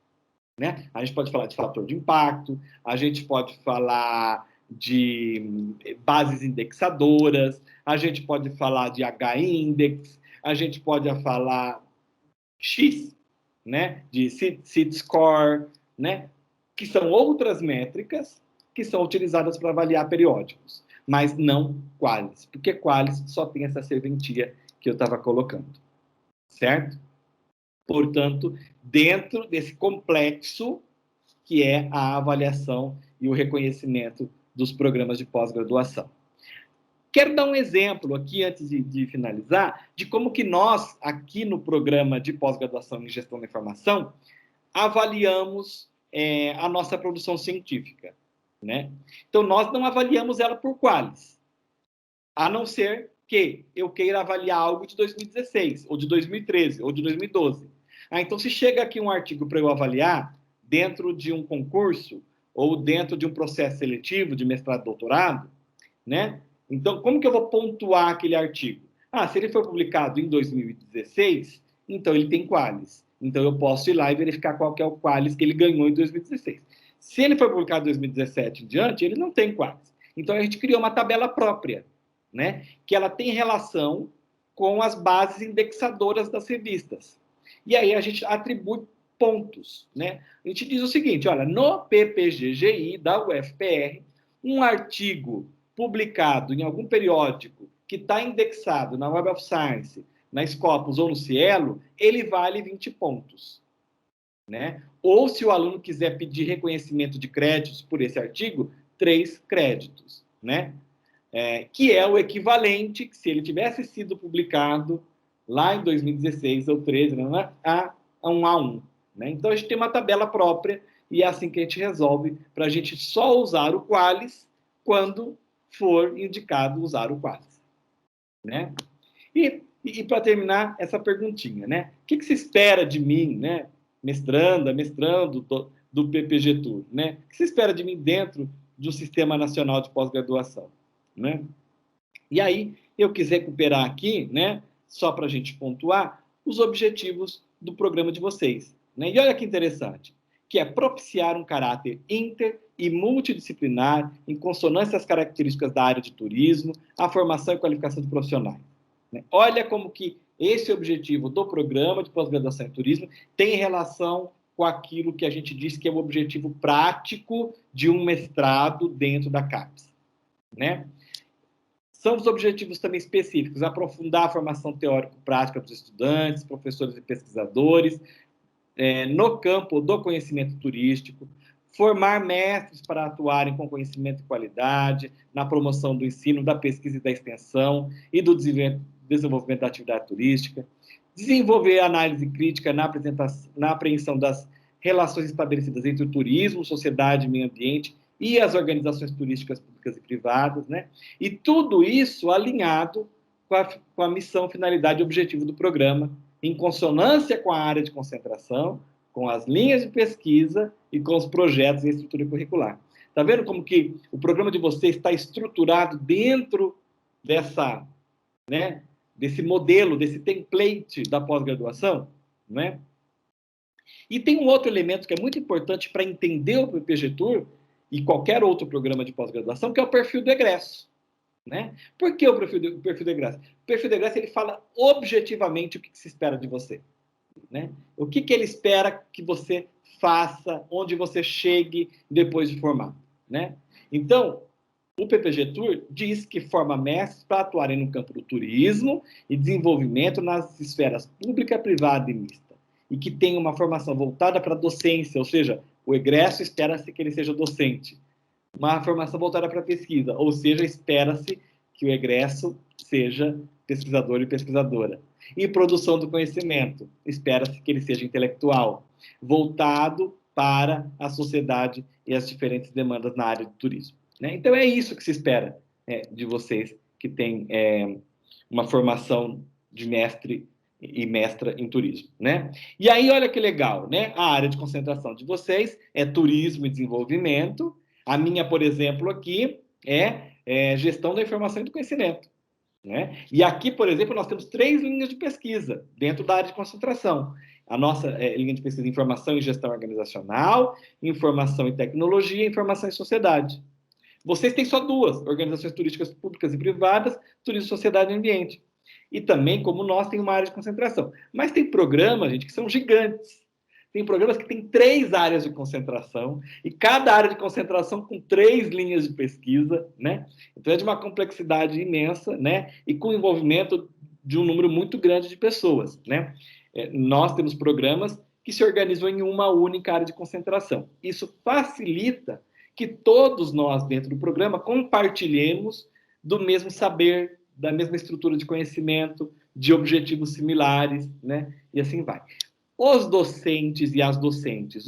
Né? A gente pode falar de fator de impacto, a gente pode falar de bases indexadoras, a gente pode falar de H-index, a gente pode falar X, né, de seed score, né, que são outras métricas que são utilizadas para avaliar periódicos, mas não qualis, porque qualis só tem essa serventia que eu estava colocando, certo? Portanto, dentro desse complexo que é a avaliação e o reconhecimento dos programas de pós-graduação. Quero dar um exemplo aqui, antes de finalizar, de como que nós, aqui no programa de pós-graduação em gestão da informação, avaliamos a nossa produção científica, né? Então, nós não avaliamos ela por qualis, a não ser que eu queira avaliar algo de 2016, ou de 2013, ou de 2012. Então, se chega aqui um artigo para eu avaliar, dentro de um concurso, ou dentro de um processo seletivo de mestrado e doutorado, né? Então, como que eu vou pontuar aquele artigo? Se ele foi publicado em 2016, então ele tem qualis. Então, eu posso ir lá e verificar qual que é o qualis que ele ganhou em 2016. Se ele foi publicado em 2017 em diante, ele não tem qualis. Então, a gente criou uma tabela própria, né? Que ela tem relação com as bases indexadoras das revistas. E aí a gente atribui pontos, né? A gente diz o seguinte, olha, no PPGGI da UFPR, um artigo publicado em algum periódico que está indexado na Web of Science, na Scopus ou no Cielo, ele vale 20 pontos, né? Ou se o aluno quiser pedir reconhecimento de créditos por esse artigo, 3 créditos, né? Que é o equivalente, que se ele tivesse sido publicado lá em 2016 ou 2013, né, a um A1. Né? Então, a gente tem uma tabela própria e é assim que a gente resolve, para a gente só usar o qualis quando for indicado usar o qualis. Né? E para terminar, essa perguntinha, né? O que se espera de mim, né? Mestrando do PPG Tour, né? O que se espera de mim dentro do Sistema Nacional de Pós-Graduação? Né? E aí, eu quis recuperar aqui, né, só para a gente pontuar, os objetivos do programa de vocês. Né? E olha que interessante, que é propiciar um caráter inter e multidisciplinar em consonância às características da área de turismo, a formação e qualificação de profissionais. Né? Olha como que esse objetivo do programa de pós-graduação em turismo tem relação com aquilo que a gente diz que é o objetivo prático de um mestrado dentro da CAPES. Né? São os objetivos também específicos, aprofundar a formação teórico-prática dos estudantes, professores e pesquisadores, no campo do conhecimento turístico, formar mestres para atuarem com conhecimento e qualidade, na promoção do ensino, da pesquisa e da extensão e do desenvolvimento da atividade turística, desenvolver análise crítica na apreensão das relações estabelecidas entre o turismo, sociedade, meio ambiente e as organizações turísticas públicas e privadas, né? E tudo isso alinhado com a missão, finalidade e objetivo do programa, em consonância com a área de concentração, com as linhas de pesquisa e com os projetos e a estrutura curricular. Está vendo como que o programa de vocês está estruturado dentro desse modelo, desse template da pós-graduação? Né? E tem um outro elemento que é muito importante para entender o PPG Tour e qualquer outro programa de pós-graduação, que é o perfil do egresso. Né? Por que o perfil do egresso? O perfil do egresso ele fala objetivamente o que se espera de você. Né? O que ele espera que você faça, onde você chegue depois de formado. Né? Então, o PPG Tour diz que forma mestres para atuarem no campo do turismo e desenvolvimento nas esferas pública, privada e mista. E que tem uma formação voltada para a docência, ou seja, o egresso espera-se que ele seja docente. Uma formação voltada para a pesquisa, ou seja, espera-se que o egresso seja pesquisador e pesquisadora. E produção do conhecimento, espera-se que ele seja intelectual, voltado para a sociedade e as diferentes demandas na área do turismo. Né? Então, é isso que se espera de vocês que têm uma formação de mestre e mestra em turismo, né? E aí, olha que legal, né? A área de concentração de vocês é turismo e desenvolvimento. A minha, por exemplo, aqui é gestão da informação e do conhecimento, né? E aqui, por exemplo, nós temos 3 linhas de pesquisa dentro da área de concentração. A nossa linha de pesquisa é informação e gestão organizacional, informação e tecnologia, informação e sociedade. Vocês têm só duas, organizações turísticas públicas e privadas, turismo, sociedade e ambiente. E também, como nós, tem uma área de concentração. Mas tem programas, gente, que são gigantes. Tem programas que têm 3 áreas de concentração, e cada área de concentração com 3 linhas de pesquisa, né? Então é de uma complexidade imensa, né? E com envolvimento de um número muito grande de pessoas, né? Nós temos programas que se organizam em uma única área de concentração. Isso facilita que todos nós, dentro do programa, compartilhemos do mesmo saber, da mesma estrutura de conhecimento, de objetivos similares, né? E assim vai. Os docentes e as docentes,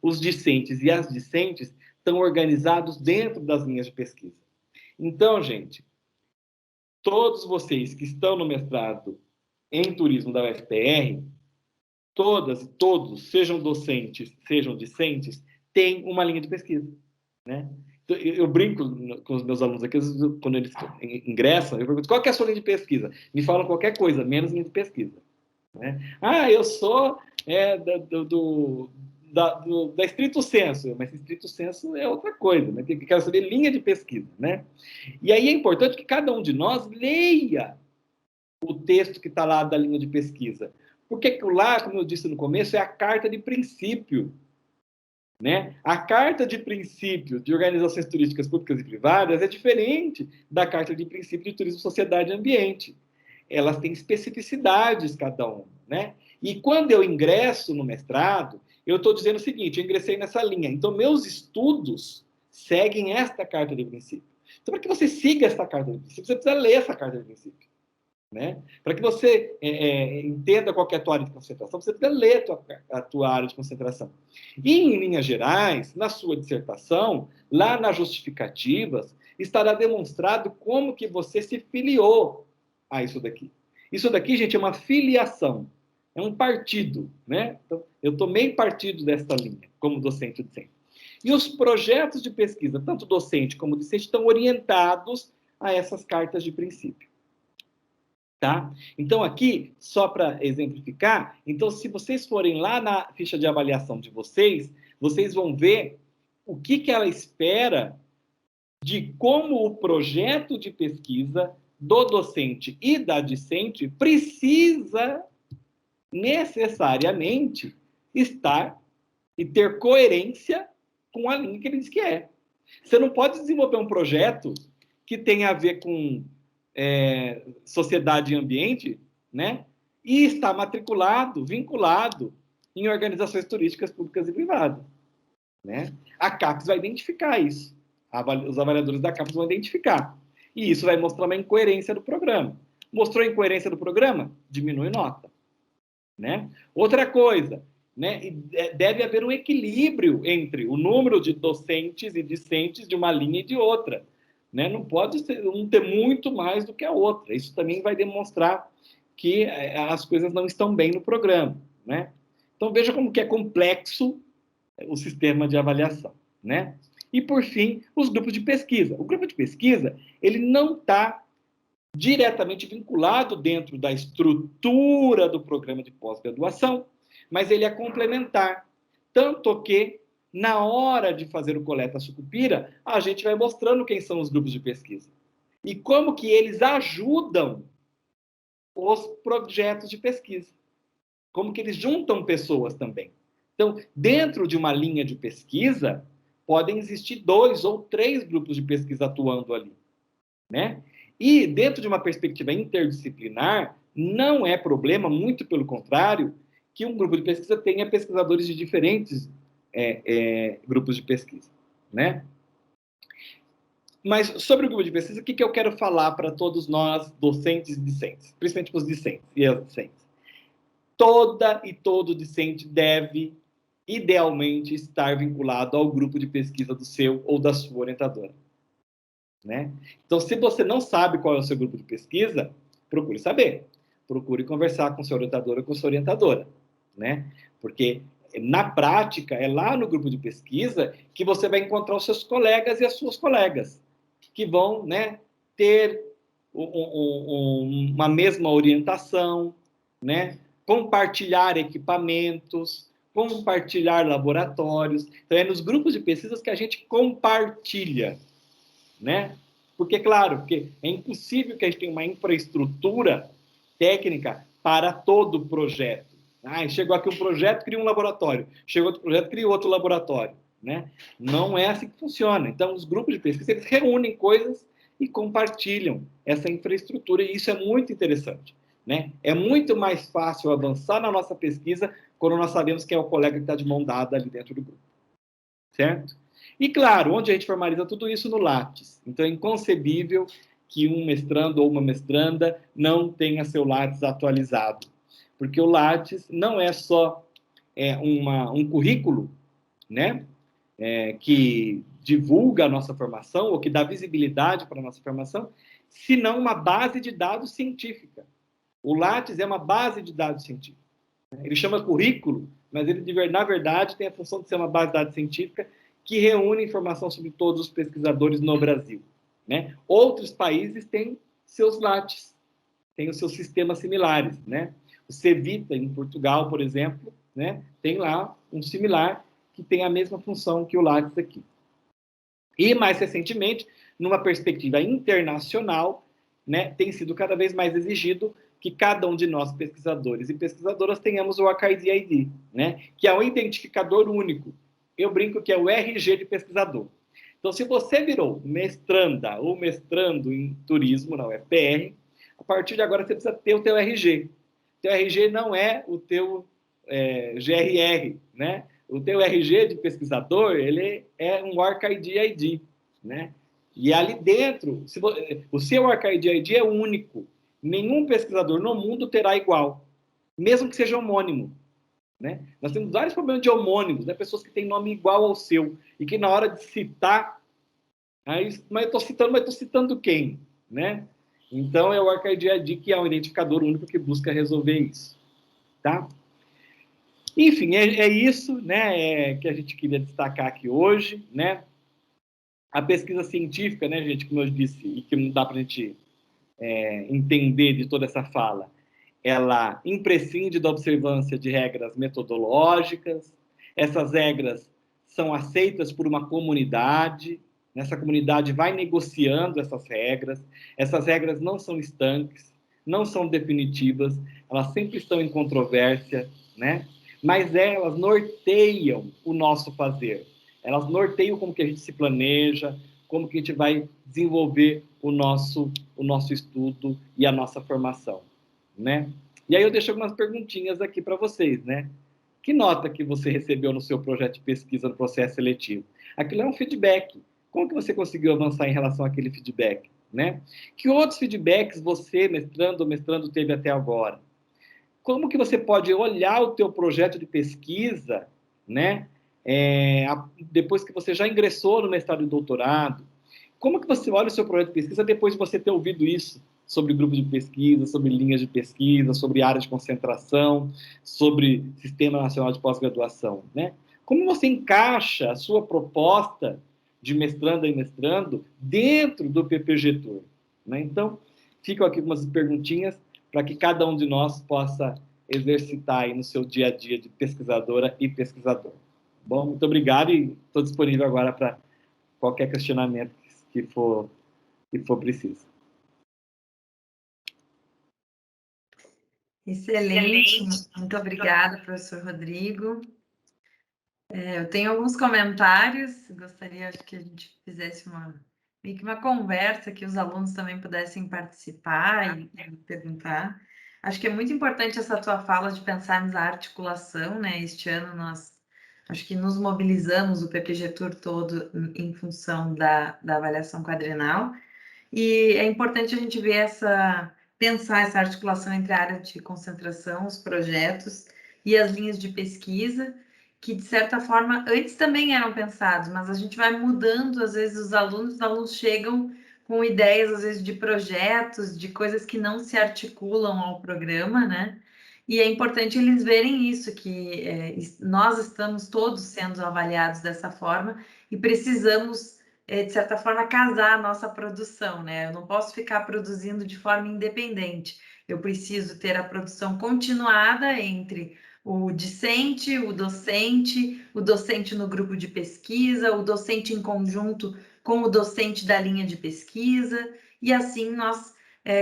os discentes e as discentes estão organizados dentro das linhas de pesquisa. Então, gente, todos vocês que estão no mestrado em turismo da UFPR, todas e todos, sejam docentes, sejam discentes, têm uma linha de pesquisa, né? Eu brinco com os meus alunos aqui, quando eles ingressam, eu pergunto, qual que é a sua linha de pesquisa? Me falam qualquer coisa, menos linha de pesquisa. Né? Eu sou da estrito senso, mas estrito senso é outra coisa, né? Eu quero saber linha de pesquisa, né? E aí é importante que cada um de nós leia o texto que está lá da linha de pesquisa, porque lá, como eu disse no começo, é a carta de princípio, né? A carta de princípio de organizações turísticas públicas e privadas é diferente da carta de princípio de turismo, sociedade e ambiente. Elas têm especificidades, cada uma, né? E quando eu ingresso no mestrado, eu estou dizendo o seguinte, eu ingressei nessa linha, então meus estudos seguem esta carta de princípio. Então, para que você siga esta carta de princípio, você precisa ler essa carta de princípio. Né? Para que você entenda qual é a tua área de concentração, você precisa ler a tua área de concentração. E, em linhas gerais, na sua dissertação, lá nas justificativas, estará demonstrado como que você se filiou a isso daqui. Isso daqui, gente, é uma filiação, é um partido, né? Então, eu tomei partido desta linha, como docente discente. E os projetos de pesquisa, tanto docente como discente, estão orientados a essas cartas de princípio. Tá? Então, aqui, só para exemplificar, então, se vocês forem lá na ficha de avaliação de vocês, vocês vão ver o que ela espera de como o projeto de pesquisa do docente e da discente precisa necessariamente estar e ter coerência com a linha que ele diz que é. Você não pode desenvolver um projeto que tenha a ver com sociedade e ambiente, né? E está matriculado, vinculado em organizações turísticas públicas e privadas, né? A CAPES vai identificar isso. Os avaliadores da CAPES vão identificar. E isso vai mostrar uma incoerência do programa. Mostrou incoerência do programa? Diminui nota, né? Outra coisa, né? Deve haver um equilíbrio entre o número de docentes e discentes de uma linha e de outra. Né? Não pode um ter muito mais do que a outra. Isso também vai demonstrar que as coisas não estão bem no programa. Né? Então, veja como que é complexo o sistema de avaliação. Né? E, por fim, os grupos de pesquisa. O grupo de pesquisa ele não está diretamente vinculado dentro da estrutura do programa de pós-graduação, mas ele é complementar. Tanto que na hora de fazer o Coleta Sucupira, a gente vai mostrando quem são os grupos de pesquisa. E como que eles ajudam os projetos de pesquisa. Como que eles juntam pessoas também. Então, dentro de uma linha de pesquisa, podem existir 2 ou 3 grupos de pesquisa atuando ali. Né? E dentro de uma perspectiva interdisciplinar, não é problema, muito pelo contrário, que um grupo de pesquisa tenha pesquisadores de diferentes grupos de pesquisa, né? Mas sobre o grupo de pesquisa, o que eu quero falar para todos nós, docentes e discentes, principalmente para os discentes e as discentes? Toda e todo discente deve, idealmente, estar vinculado ao grupo de pesquisa do seu ou da sua orientadora. Né? Então, se você não sabe qual é o seu grupo de pesquisa, procure saber. Procure conversar com seu orientador ou com sua orientadora. Né? Porque na prática, é lá no grupo de pesquisa que você vai encontrar os seus colegas e as suas colegas, que vão, né, ter uma mesma orientação, né, compartilhar equipamentos, compartilhar laboratórios. Então, é nos grupos de pesquisas que a gente compartilha. né? Porque, claro, porque é impossível que a gente tenha uma infraestrutura técnica para todo o projeto. Ah, chegou aqui um projeto, cria um laboratório. Chegou outro projeto, cria outro laboratório, né? Não é assim que funciona. Então, os grupos de pesquisa, eles reúnem coisas e compartilham essa infraestrutura, e isso é muito interessante, né? É muito mais fácil avançar na nossa pesquisa quando nós sabemos que é o colega que está de mão dada ali dentro do grupo, certo? E, claro, onde a gente formaliza tudo isso? No Lattes. Então, é inconcebível que um mestrando ou uma mestranda não tenha seu Lattes atualizado, porque o Lattes não é só um currículo, né, que divulga a nossa formação ou que dá visibilidade para a nossa formação, senão uma base de dados científica. O Lattes é uma base de dados científica. Ele chama currículo, mas ele, na verdade, tem a função de ser uma base de dados científica que reúne informação sobre todos os pesquisadores no Brasil, né? Outros países têm seus Lattes, têm os seus sistemas similares, né? O Cevita, em Portugal, por exemplo, né, tem lá um similar que tem a mesma função que o Lattes aqui. E, mais recentemente, numa perspectiva internacional, né, tem sido cada vez mais exigido que cada um de nós, pesquisadores e pesquisadoras, tenhamos o ORCID-ID, né, que é um identificador único. Eu brinco que é o RG de pesquisador. Então, se você virou mestranda ou mestrando em turismo na UFPR, a partir de agora você precisa ter o teu RG. O teu RG não é o teu GRR, né? O teu RG de pesquisador, ele é um ORCID-ID, né? E ali dentro, o seu ORCID-ID é único. Nenhum pesquisador no mundo terá igual, mesmo que seja homônimo, né? Nós temos vários problemas de homônimos, né? Pessoas que têm nome igual ao seu, e que na hora de citar, mas eu estou citando quem, né? Então, é o ORCID-ID que é um identificador único que busca resolver isso, tá? Enfim, é isso, né, que a gente queria destacar aqui hoje, né? A pesquisa científica, né, gente, como eu disse, e que não dá para a gente entender de toda essa fala, ela imprescinde da observância de regras metodológicas, essas regras são aceitas por uma comunidade, essa comunidade vai negociando essas regras não são estanques, não são definitivas, elas sempre estão em controvérsia, né? Mas elas norteiam o nosso fazer, elas norteiam como que a gente se planeja, como que a gente vai desenvolver o nosso estudo e a nossa formação, né? E aí eu deixo algumas perguntinhas aqui para vocês, né? Que nota que você recebeu no seu projeto de pesquisa no processo seletivo? Aquilo é um feedback. Como que você conseguiu avançar em relação àquele feedback, né? Que outros feedbacks você, mestrando ou mestrando, teve até agora? Como que você pode olhar o teu projeto de pesquisa, né? Depois que você já ingressou no mestrado e doutorado, como que você olha o seu projeto de pesquisa depois de você ter ouvido isso sobre grupos de pesquisa, sobre linhas de pesquisa, sobre áreas de concentração, sobre Sistema Nacional de Pós-Graduação, né? Como você encaixa a sua proposta de mestrando e mestrando dentro do PPG-Tour, né? Então, ficam aqui algumas perguntinhas para que cada um de nós possa exercitar aí no seu dia a dia de pesquisadora e pesquisador. Bom, muito obrigado e estou disponível agora para qualquer questionamento que for preciso. Excelente, muito obrigada, professor Rodrigo. Eu tenho alguns comentários, gostaria que a gente fizesse meio que uma conversa, que os alunos também pudessem participar e perguntar. Acho que é muito importante essa tua fala de pensarmos a articulação, né? Este ano nós acho que nos mobilizamos o PPG Tour todo em função da avaliação quadrenal, e é importante a gente ver pensar essa articulação entre a área de concentração, os projetos e as linhas de pesquisa, que de certa forma antes também eram pensados, mas a gente vai mudando, às vezes os alunos chegam com ideias, às vezes, de projetos, de coisas que não se articulam ao programa, né? E é importante eles verem isso, que nós estamos todos sendo avaliados dessa forma e precisamos, de certa forma, casar a nossa produção, né? Eu não posso ficar produzindo de forma independente. Eu preciso ter a produção continuada entre o discente, o docente no grupo de pesquisa, o docente em conjunto com o docente da linha de pesquisa, e assim nós,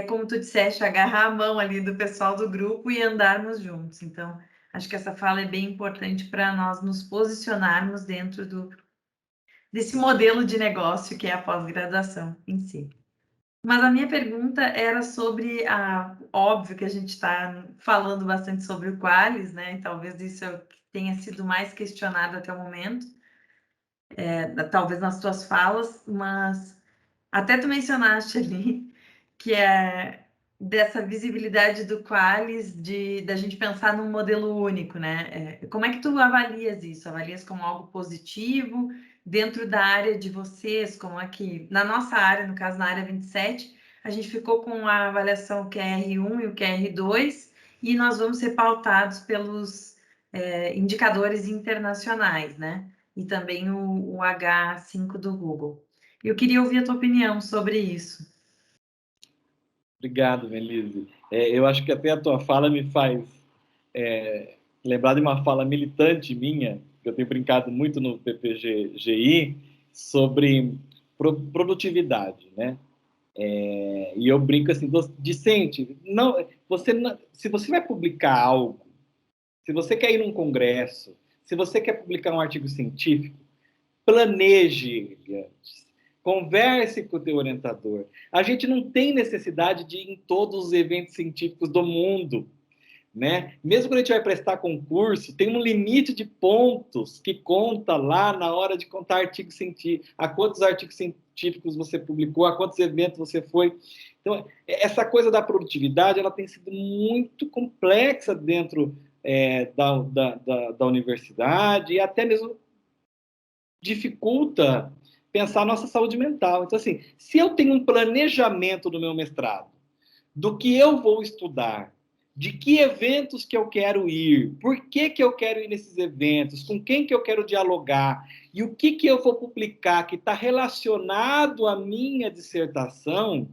como tu disseste, agarrar a mão ali do pessoal do grupo e andarmos juntos. Então, acho que essa fala é bem importante para nós nos posicionarmos dentro desse modelo de negócio que é a pós-graduação em si. Mas a minha pergunta era sobre óbvio que a gente está falando bastante sobre o Qualis, né? E talvez isso tenha sido mais questionado até o momento, talvez nas tuas falas, mas até tu mencionaste ali que é dessa visibilidade do Qualis, da gente pensar num modelo único, né? Como é que tu avalias isso? Avalias como algo positivo dentro da área de vocês? Como é que, na nossa área, no caso na área 27, a gente ficou com a avaliação QR1 e o QR2, e nós vamos ser pautados pelos indicadores internacionais, né? E também o H5 do Google. Eu queria ouvir a tua opinião sobre isso. Obrigado, Melise. Eu acho que até a tua fala me faz lembrar de uma fala militante minha, que eu tenho brincado muito no PPG-GI, sobre produtividade, né? E eu brinco assim, discente, se você vai publicar algo, se você quer ir num congresso, se você quer publicar um artigo científico, planeje antes. Converse com o teu orientador. A gente não tem necessidade de ir em todos os eventos científicos do mundo, né? Mesmo quando a gente vai prestar concurso, tem um limite de pontos que conta lá na hora de contar artigo científico, a quantos artigos científicos você publicou, a quantos eventos você foi. Então, essa coisa da produtividade, ela tem sido muito complexa dentro da universidade e até mesmo dificulta pensar a nossa saúde mental. Então, assim, se eu tenho um planejamento do meu mestrado, do que eu vou estudar, de que eventos que eu quero ir, por que eu quero ir nesses eventos, com quem que eu quero dialogar, e o que eu vou publicar que está relacionado à minha dissertação,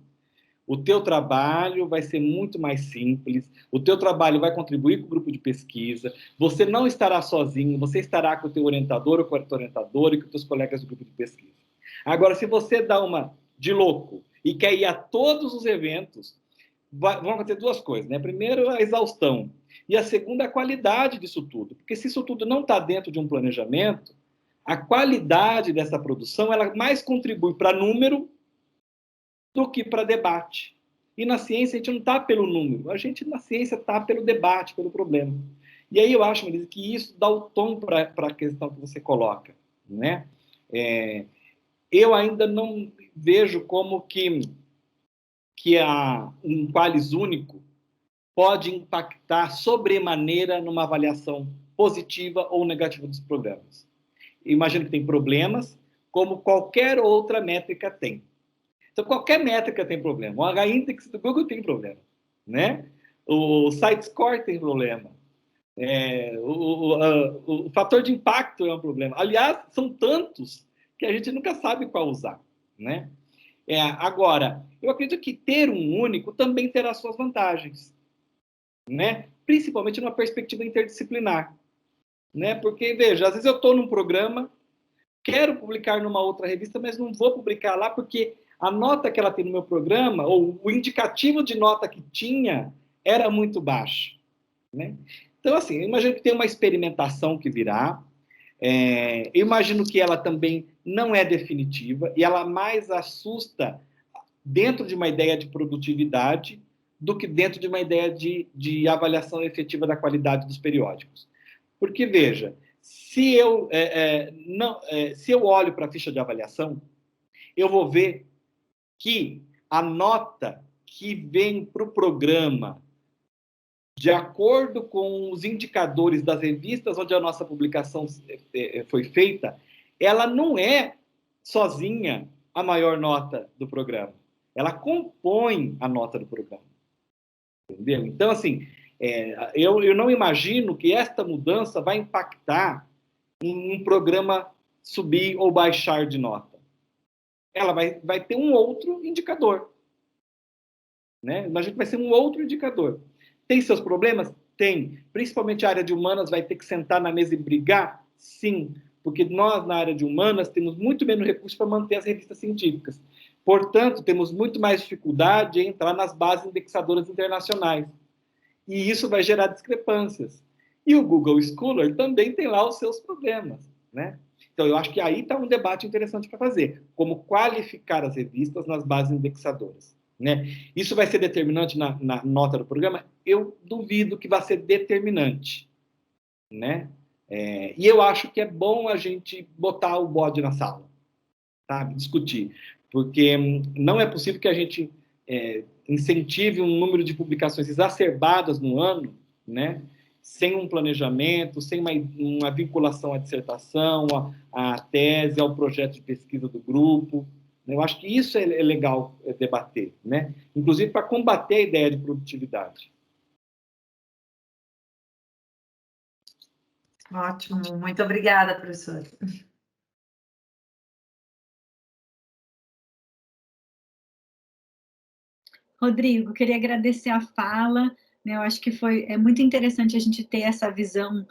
o teu trabalho vai ser muito mais simples, o teu trabalho vai contribuir com o grupo de pesquisa, você não estará sozinho, você estará com o teu orientador ou com a tua orientadora e com os teus colegas do grupo de pesquisa. Agora, se você dá uma de louco e quer ir a todos os eventos, vão acontecer duas coisas, né? Primeiro, a exaustão, e a segunda, a qualidade disso tudo, porque se isso tudo não está dentro de um planejamento, a qualidade dessa produção, ela mais contribui para número do que para debate. E na ciência a gente não está pelo número, a gente na ciência está pelo debate, pelo problema. E aí eu acho, Melissa, que isso dá o tom para a questão que você coloca, né? Eu ainda não vejo como que um Qualis único pode impactar sobremaneira numa avaliação positiva ou negativa dos programas. Eu imagino que tem problemas, como qualquer outra métrica tem. Então, qualquer métrica tem problema. O H-Index do Google tem problema, né? O Site-Score tem problema. O fator de impacto é um problema. Aliás, são tantos que a gente nunca sabe qual usar, né? Agora, eu acredito que ter um único também terá suas vantagens, né? Principalmente numa perspectiva interdisciplinar, né? Porque, veja, às vezes eu estou num programa, quero publicar numa outra revista, mas não vou publicar lá porque a nota que ela tem no meu programa, ou o indicativo de nota que tinha, era muito baixo, né? Então, assim, eu imagino que tem uma experimentação que virá, eu imagino que ela também não é definitiva, e ela mais assusta dentro de uma ideia de produtividade do que dentro de uma ideia de avaliação efetiva da qualidade dos periódicos. Porque, veja, se eu olho para a ficha de avaliação, eu vou ver que a nota que vem para o programa, de acordo com os indicadores das revistas onde a nossa publicação foi feita, ela não é sozinha a maior nota do programa. Ela compõe a nota do programa. Entendeu? Então, assim, eu não imagino que esta mudança vai impactar em um programa subir ou baixar de nota. Ela vai ter um outro indicador, né? Imagino que vai ser um outro indicador. Tem seus problemas? Tem. Principalmente a área de humanas vai ter que sentar na mesa e brigar? Sim, porque nós, na área de humanas, temos muito menos recursos para manter as revistas científicas. Portanto, temos muito mais dificuldade em entrar nas bases indexadoras internacionais. E isso vai gerar discrepâncias. E o Google Scholar também tem lá os seus problemas, né? Então, eu acho que aí está um debate interessante para fazer. Como qualificar as revistas nas bases indexadoras, né? Isso vai ser determinante na nota do programa? Eu duvido que vai ser determinante, né? E eu acho que é bom a gente botar o bode na sala, sabe? Discutir. Porque não é possível que a gente incentive um número de publicações exacerbadas no ano, né? Sem um planejamento, sem uma vinculação à dissertação, à tese, ao projeto de pesquisa do grupo. Eu acho que isso é legal debater, né? Inclusive para combater a ideia de produtividade. Ótimo, muito obrigada, professor. Rodrigo, queria agradecer a fala, né? Eu acho que é muito interessante a gente ter essa visão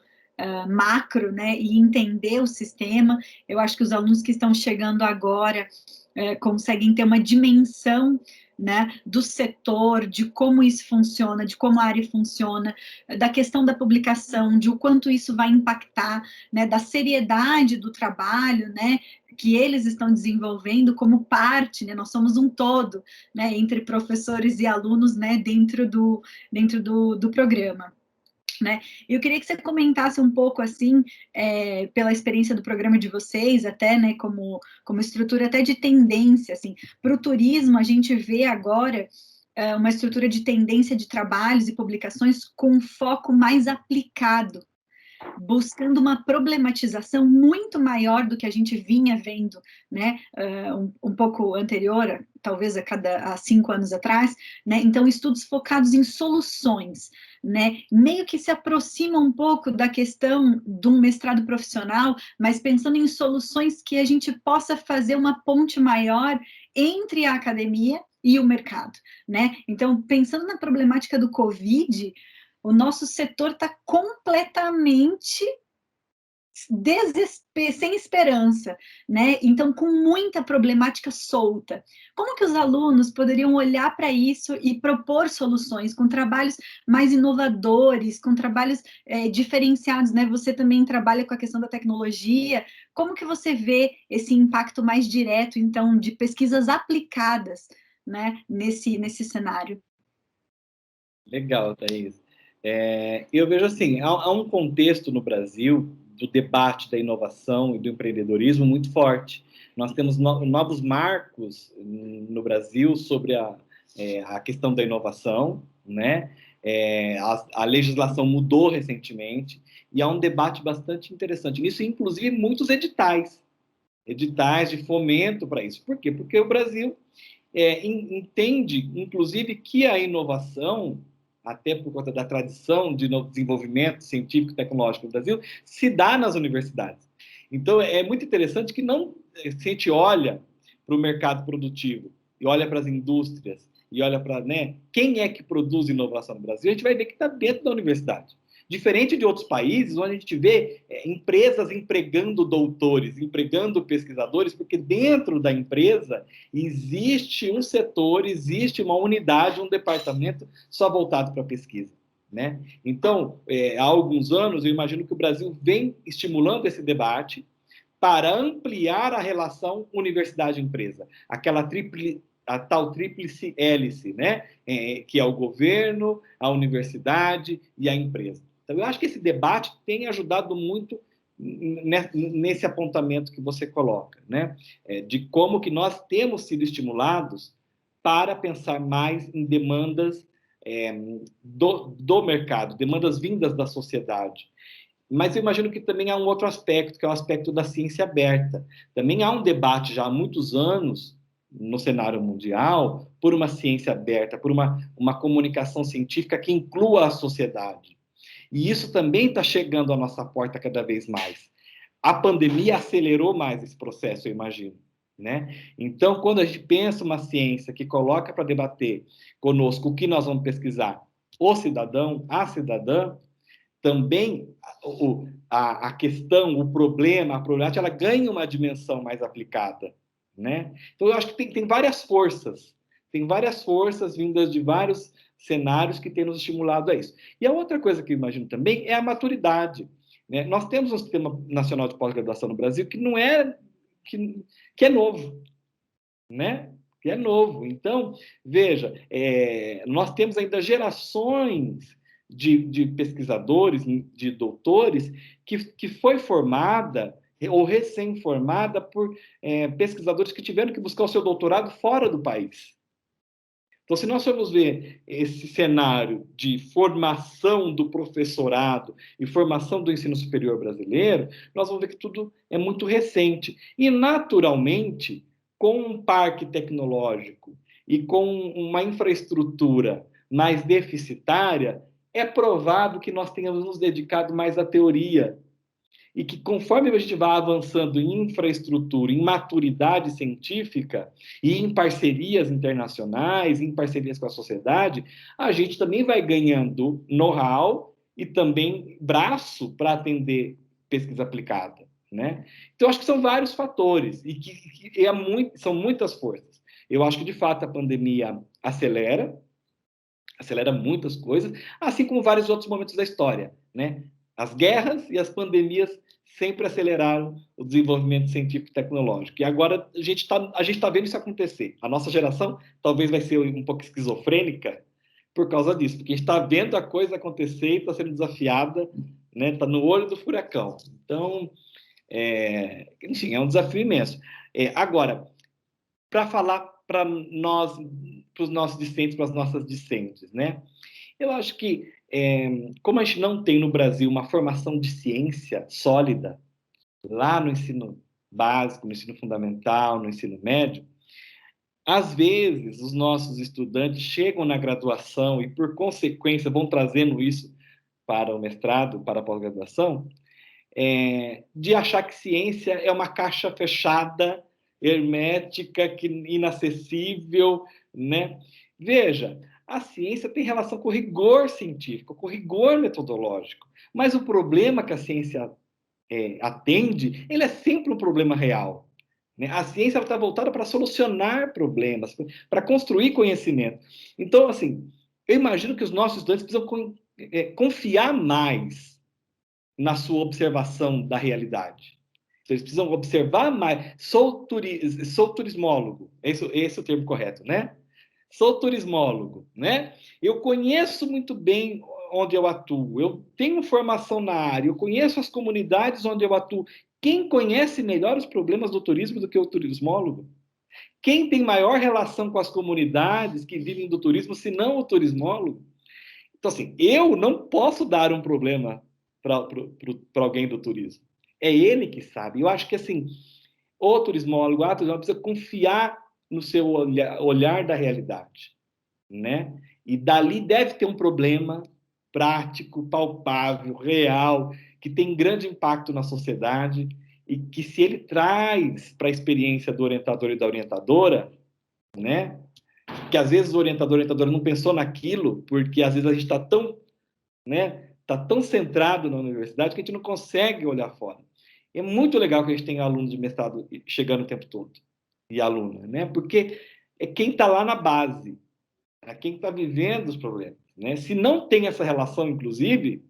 macro, né, e entender o sistema. Eu acho que os alunos que estão chegando agora conseguem ter uma dimensão, né, do setor, de como isso funciona, de como a área funciona, da questão da publicação, de o quanto isso vai impactar, né, da seriedade do trabalho, né, que eles estão desenvolvendo como parte, né, nós somos um todo, né, entre professores e alunos, né, dentro do programa. Né? Eu queria que você comentasse um pouco, assim, pela experiência do programa de vocês, até, né, como estrutura até de tendência, assim, para o turismo, a gente vê agora uma estrutura de tendência de trabalhos e publicações com um foco mais aplicado, buscando uma problematização muito maior do que a gente vinha vendo, né, um pouco anterior, talvez há 5 anos atrás, né, então estudos focados em soluções, né, meio que se aproxima um pouco da questão de um mestrado profissional, mas pensando em soluções que a gente possa fazer uma ponte maior entre a academia e o mercado, né, então pensando na problemática do Covid, o nosso setor está completamente sem esperança, né? Então, com muita problemática solta. Como que os alunos poderiam olhar para isso e propor soluções com trabalhos mais inovadores, com trabalhos diferenciados, né? Você também trabalha com a questão da tecnologia. Como que você vê esse impacto mais direto, então, de pesquisas aplicadas, né? Nesse cenário? Legal, Thaís. Eu vejo assim, há um contexto no Brasil do debate da inovação e do empreendedorismo muito forte. Nós temos novos marcos no Brasil sobre a questão da inovação, né? A legislação mudou recentemente e há um debate bastante interessante nisso, inclusive muitos editais de fomento para isso. Por quê? Porque o Brasil entende, inclusive, que a inovação, até por conta da tradição de desenvolvimento científico e tecnológico no Brasil, se dá nas universidades. Então, é muito interessante que se a gente olha para o mercado produtivo e olha para as indústrias e olha para, né, quem é que produz inovação no Brasil, a gente vai ver que está dentro da universidade. Diferente de outros países, onde a gente vê empresas empregando doutores, empregando pesquisadores, porque dentro da empresa existe um setor, existe uma unidade, um departamento só voltado para a pesquisa, né? Então, há alguns anos, eu imagino que o Brasil vem estimulando esse debate para ampliar a relação universidade-empresa, a tal tríplice hélice, né? Que é o governo, a universidade e a empresa. Então, eu acho que esse debate tem ajudado muito nesse apontamento que você coloca, né? De como que nós temos sido estimulados para pensar mais em demandas do mercado, demandas vindas da sociedade. Mas eu imagino que também há um outro aspecto, que é o aspecto da ciência aberta. Também há um debate já há muitos anos no cenário mundial por uma ciência aberta, por uma comunicação científica que inclua a sociedade. E isso também está chegando à nossa porta cada vez mais. A pandemia acelerou mais esse processo, eu imagino, né? Então, quando a gente pensa uma ciência que coloca para debater conosco o que nós vamos pesquisar o cidadão, a cidadã, também a questão, o problema, a problemática, ela ganha uma dimensão mais aplicada, né? Então, eu acho que tem várias forças vindas de vários cenários que têm nos estimulado a isso. E a outra coisa que eu imagino também é a maturidade, né? Nós temos um sistema nacional de pós-graduação no Brasil que não é, que é novo, né? Que é novo. Então, veja, nós temos ainda gerações de pesquisadores, de doutores, que foi formada ou recém-formada por pesquisadores que tiveram que buscar o seu doutorado fora do país. Então, se nós formos ver esse cenário de formação do professorado e formação do ensino superior brasileiro, nós vamos ver que tudo é muito recente. E, naturalmente, com um parque tecnológico e com uma infraestrutura mais deficitária, é provável que nós tenhamos nos dedicado mais à teoria. E que, conforme a gente vai avançando em infraestrutura, em maturidade científica e em parcerias internacionais, em parcerias com a sociedade, a gente também vai ganhando know-how e também braço para atender pesquisa aplicada, né? Então, acho que são vários fatores e são muitas forças. Eu acho que, de fato, a pandemia acelera muitas coisas, assim como vários outros momentos da história, né? As guerras e as pandemias sempre aceleraram o desenvolvimento científico e tecnológico. E agora a gente tá vendo isso acontecer. A nossa geração talvez vai ser um pouco esquizofrênica por causa disso, porque a gente está vendo a coisa acontecer e está sendo desafiada, né? Está no olho do furacão. Então, enfim, é um desafio imenso. Agora, para falar para os nossos discentes, para as nossas discentes, né? Eu acho que, como a gente não tem no Brasil uma formação de ciência sólida, lá no ensino básico, no ensino fundamental, no ensino médio, às vezes os nossos estudantes chegam na graduação e, por consequência, vão trazendo isso para o mestrado, para a pós-graduação, de achar que ciência é uma caixa fechada, hermética, inacessível, né? Veja, a ciência tem relação com o rigor científico, com o rigor metodológico, mas o problema que a ciência atende, ele é sempre um problema real, né? A ciência está voltada para solucionar problemas, para construir conhecimento. Então, assim, eu imagino que os nossos estudantes precisam confiar mais na sua observação da realidade. Então, eles precisam observar mais. Sou turismólogo, esse é o termo correto, né? Sou turismólogo, né? Eu conheço muito bem onde eu atuo, eu tenho formação na área, eu conheço as comunidades onde eu atuo. Quem conhece melhor os problemas do turismo do que o turismólogo? Quem tem maior relação com as comunidades que vivem do turismo, se não o turismólogo? Então, assim, eu não posso dar um problema para alguém do turismo. É ele que sabe. Eu acho que, assim, o turismólogo precisa confiar no seu olhar da realidade, né? E dali deve ter um problema prático, palpável, real, que tem grande impacto na sociedade e que, se ele traz para a experiência do orientador e da orientadora, né? Que às vezes o orientador e a orientadora não pensou naquilo, porque às vezes a gente está tão, né, tá tão centrado na universidade que a gente não consegue olhar fora. É muito legal que a gente tenha alunos de mestrado chegando o tempo todo, e aluna, né? Porque é quem está lá na base, é quem está vivendo os problemas, né? Se não tem essa relação, inclusive,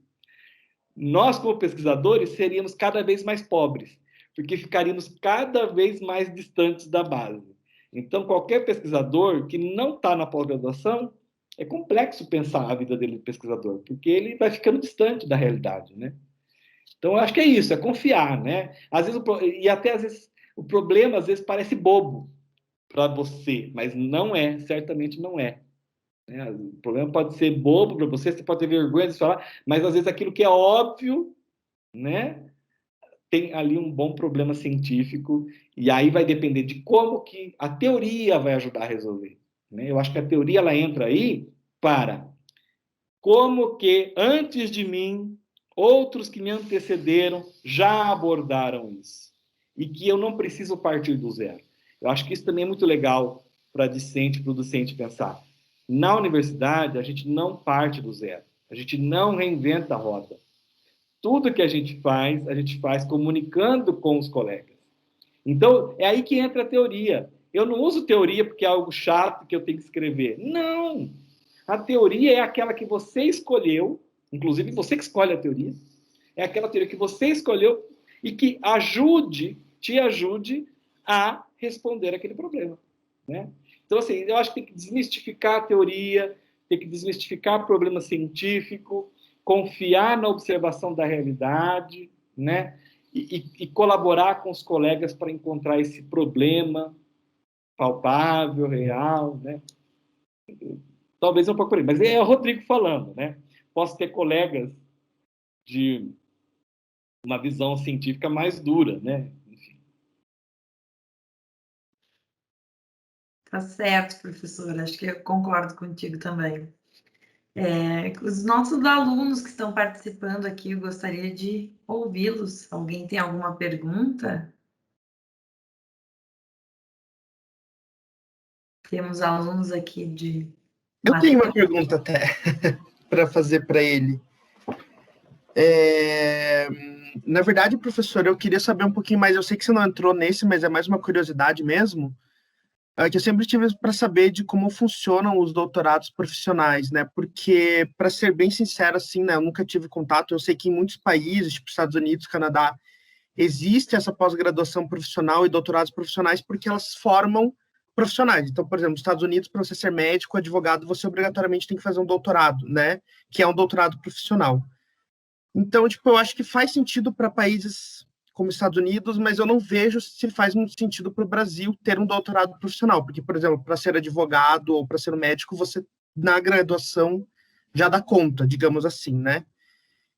nós, como pesquisadores, seríamos cada vez mais pobres, porque ficaríamos cada vez mais distantes da base. Então, qualquer pesquisador que não está na pós-graduação, é complexo pensar a vida dele de pesquisador, porque ele vai ficando distante da realidade, né? Então, eu acho que é isso, é confiar, né? Às vezes, e até às vezes, o problema às vezes parece bobo para você, mas não é, certamente não é. Né? O problema pode ser bobo para você pode ter vergonha de falar, mas às vezes aquilo que é óbvio, né? Tem ali um bom problema científico, e aí vai depender de como que a teoria vai ajudar a resolver. Né? Eu acho que a teoria ela entra aí para como que, antes de mim, outros que me antecederam já abordaram isso. E que eu não preciso partir do zero. Eu acho que isso também é muito legal para discente, para o docente pensar. Na universidade, a gente não parte do zero. A gente não reinventa a roda. Tudo que a gente faz comunicando com os colegas. Então, é aí que entra a teoria. Eu não uso teoria porque é algo chato que eu tenho que escrever. Não! A teoria é aquela que você escolheu, inclusive você que escolhe a teoria, é aquela teoria que você escolheu e que te ajude a responder aquele problema, né? Então, assim, eu acho que tem que desmistificar a teoria, tem que desmistificar o problema científico, confiar na observação da realidade, né? E colaborar com os colegas para encontrar esse problema palpável, real, né? Talvez um pouco por aí, mas é o Rodrigo falando, né? Posso ter colegas de uma visão científica mais dura, né? Enfim. Tá certo, professor. Acho que eu concordo contigo também. Os nossos alunos que estão participando aqui, eu gostaria de ouvi-los. Alguém tem alguma pergunta? Temos alunos aqui de... Eu tenho uma pergunta até para fazer para ele. Na verdade, professor, eu queria saber um pouquinho mais. Eu sei que você não entrou nesse, mas é mais uma curiosidade mesmo. Que eu sempre tive para saber de como funcionam os doutorados profissionais, né? Porque, para ser bem sincero, assim, né, eu nunca tive contato. Eu sei que em muitos países, tipo Estados Unidos, Canadá, existe essa pós-graduação profissional e doutorados profissionais porque elas formam profissionais. Então, por exemplo, nos Estados Unidos, para você ser médico, advogado, você obrigatoriamente tem que fazer um doutorado, né? Que é um doutorado profissional. Então, tipo, eu acho que faz sentido para países como Estados Unidos, mas eu não vejo se faz muito sentido para o Brasil ter um doutorado profissional, porque, por exemplo, para ser advogado ou para ser médico, você, na graduação, já dá conta, digamos assim, né?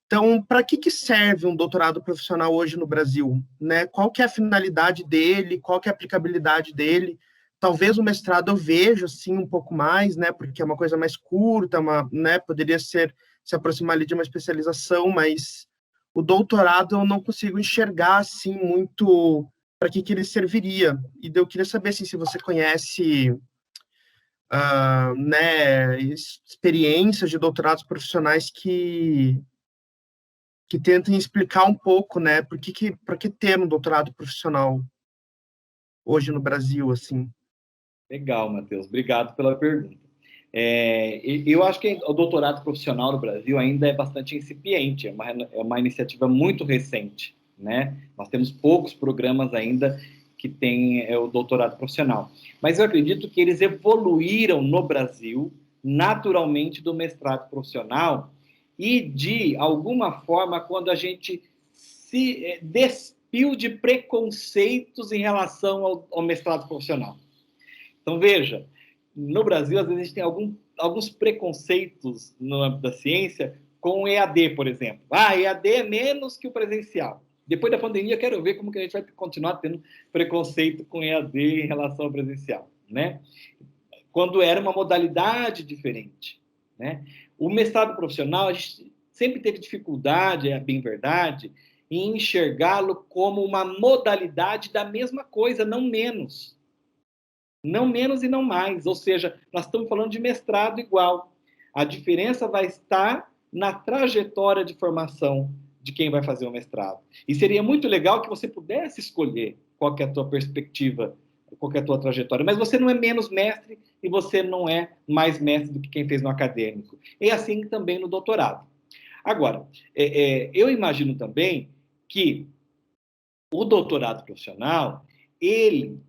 Então, para que serve um doutorado profissional hoje no Brasil, né? Qual que é a finalidade dele, qual que é a aplicabilidade dele? Talvez o mestrado eu vejo, assim, um pouco mais, né? Porque é uma coisa mais curta, né? Poderia se aproximar ali de uma especialização, mas o doutorado eu não consigo enxergar assim muito para que ele serviria. E eu queria saber assim, se você conhece né, experiências de doutorados profissionais que tentem explicar um pouco, né, para que ter um doutorado profissional hoje no Brasil, assim. Legal, Matheus. Obrigado pela pergunta. Eu acho que o doutorado profissional no Brasil ainda é bastante incipiente, é uma iniciativa muito recente, né? Nós temos poucos programas ainda que têm o doutorado profissional. Mas eu acredito que eles evoluíram no Brasil naturalmente do mestrado profissional e, de alguma forma, quando a gente se despiu de preconceitos em relação ao mestrado profissional. Então, veja, no Brasil, às vezes, a gente tem alguns preconceitos no âmbito da ciência com o EAD, por exemplo. EAD é menos que o presencial. Depois da pandemia, eu quero ver como que a gente vai continuar tendo preconceito com EAD em relação ao presencial, né? Quando era uma modalidade diferente, né? O mestrado profissional, a gente sempre teve dificuldade, é bem verdade, em enxergá-lo como uma modalidade da mesma coisa, não menos. Não menos e não mais, ou seja, nós estamos falando de mestrado igual. A diferença vai estar na trajetória de formação de quem vai fazer o mestrado. E seria muito legal que você pudesse escolher qual que é a tua perspectiva, qual que é a tua trajetória, mas você não é menos mestre e você não é mais mestre do que quem fez no acadêmico. E assim também no doutorado. Agora, eu imagino também que o doutorado profissional, ele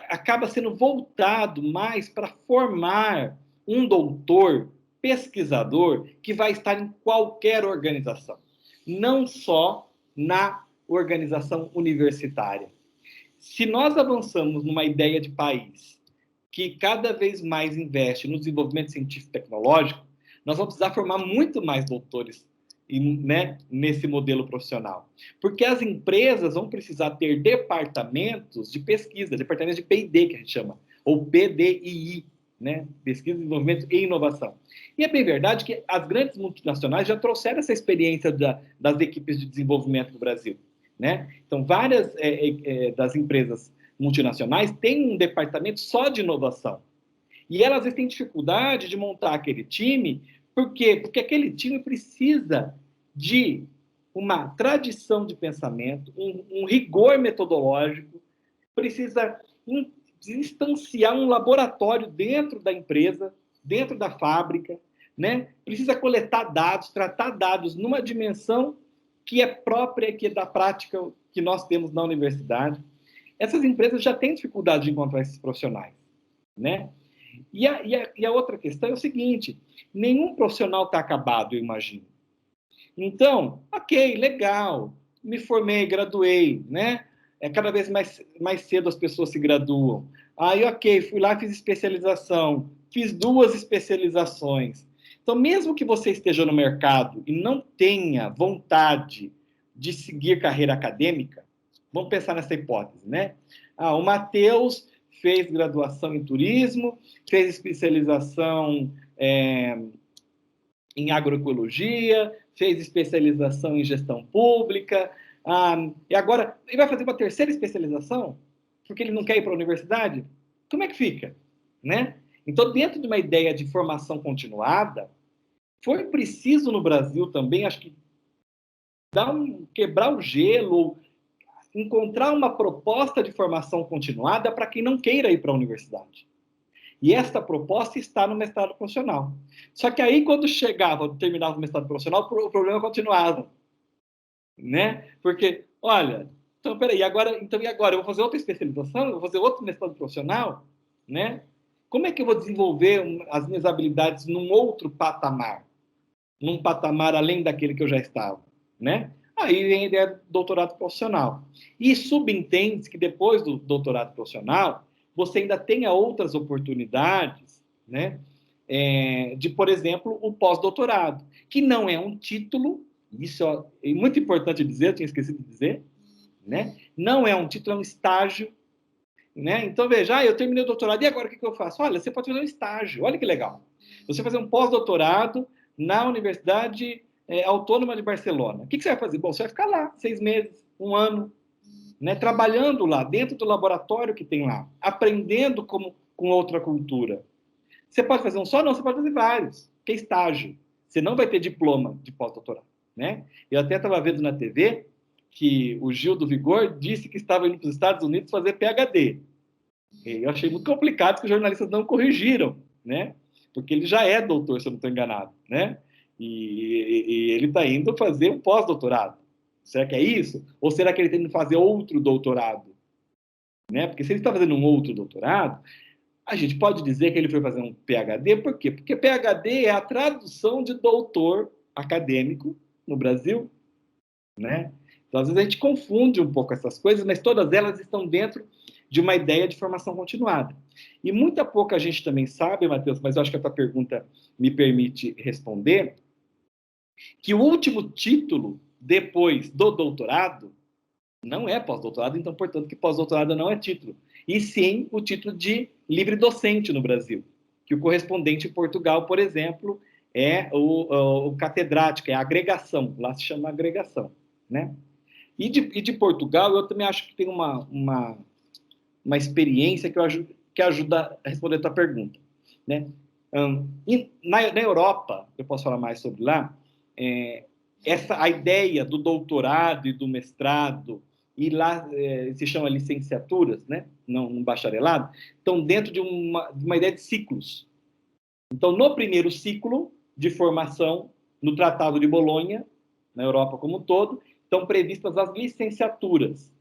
acaba sendo voltado mais para formar um doutor, pesquisador, que vai estar em qualquer organização, não só na organização universitária. Se nós avançamos numa ideia de país que cada vez mais investe no desenvolvimento científico e tecnológico, nós vamos precisar formar muito mais doutores, né, nesse modelo profissional. Porque as empresas vão precisar ter departamentos de pesquisa, departamentos de P&D, que a gente chama, ou PDII, né, Pesquisa, Desenvolvimento e Inovação. E é bem verdade que as grandes multinacionais já trouxeram essa experiência das equipes de desenvolvimento no Brasil, né? Então, várias das empresas multinacionais têm um departamento só de inovação. E ela, às vezes, tem dificuldade de montar aquele time. Por quê? Porque aquele time precisa de uma tradição de pensamento, um rigor metodológico, precisa instanciar um laboratório dentro da empresa, dentro da fábrica, né? Precisa coletar dados, tratar dados numa dimensão que é própria, que é da prática que nós temos na universidade. Essas empresas já têm dificuldade de encontrar esses profissionais, né? E a outra questão é o seguinte: nenhum profissional está acabado, eu imagino. Então, ok, legal, me formei, graduei, né? Cada vez mais cedo as pessoas se graduam. Aí, ok, fui lá, fiz especialização, fiz 2 especializações. Então, mesmo que você esteja no mercado e não tenha vontade de seguir carreira acadêmica, vamos pensar nessa hipótese, né? O Matheus fez graduação em turismo, fez especialização em agroecologia, fez especialização em gestão pública, e agora ele vai fazer uma terceira especialização, porque ele não quer ir para a universidade? Como é que fica? Né? Então, dentro de uma ideia de formação continuada, foi preciso no Brasil também, acho que, quebrar o gelo, encontrar uma proposta de formação continuada para quem não queira ir para a universidade. E esta proposta está no mestrado profissional. Só que aí, quando terminava o mestrado profissional, o problema continuava. Né? Porque, olha, então, peraí, e agora? Eu vou fazer outra especialização? Eu vou fazer outro mestrado profissional? Né? Como é que eu vou desenvolver as minhas habilidades num outro patamar? Num patamar além daquele que eu já estava? Né? Aí vem a ideia do doutorado profissional. E subentende que depois do doutorado profissional, você ainda tenha outras oportunidades, né? De, por exemplo, o pós-doutorado, que não é um título, isso é muito importante dizer, eu tinha esquecido de dizer, né? Não é um título, é um estágio, né? Então, veja, eu terminei o doutorado, e agora o que eu faço? Olha, você pode fazer um estágio, olha que legal. Você fazer um pós-doutorado na Universidade Autônoma de Barcelona. O que você vai fazer? Bom, você vai ficar lá 6 meses, 1 ano, né, trabalhando lá, dentro do laboratório que tem lá, aprendendo com outra cultura. Você pode fazer um só? Não, você pode fazer vários, que é estágio. Você não vai ter diploma de pós-doutorado. Né? Eu até estava vendo na TV que o Gil do Vigor disse que estava indo para os Estados Unidos fazer PhD. Eu achei muito complicado que os jornalistas não corrigiram, né? Porque ele já é doutor, se eu não estou enganado. Né? E ele está indo fazer um pós-doutorado. Será que é isso? Ou será que ele tem que fazer outro doutorado? Né? Porque se ele está fazendo um outro doutorado, a gente pode dizer que ele foi fazer um PhD, por quê? Porque PhD é a tradução de doutor acadêmico no Brasil, né? Então, às vezes a gente confunde um pouco essas coisas, mas todas elas estão dentro de uma ideia de formação continuada. E muita pouca gente também sabe, Matheus, mas eu acho que a tua pergunta me permite responder, que o último título depois do doutorado não é pós-doutorado, então, portanto, que pós-doutorado não é título. E sim o título de livre docente no Brasil, que o correspondente em Portugal, por exemplo, é o catedrático, é a agregação, lá se chama agregação. Né? E de Portugal, eu também acho que tem uma experiência que ajuda a responder a tua pergunta. Né? Na Europa, eu posso falar mais sobre lá, a ideia do doutorado e do mestrado, e lá se chama licenciaturas, né? Não um bacharelado, estão dentro de uma ideia de ciclos. Então, no primeiro ciclo de formação, no Tratado de Bolonha, na Europa como um todo, estão previstas as licenciaturas,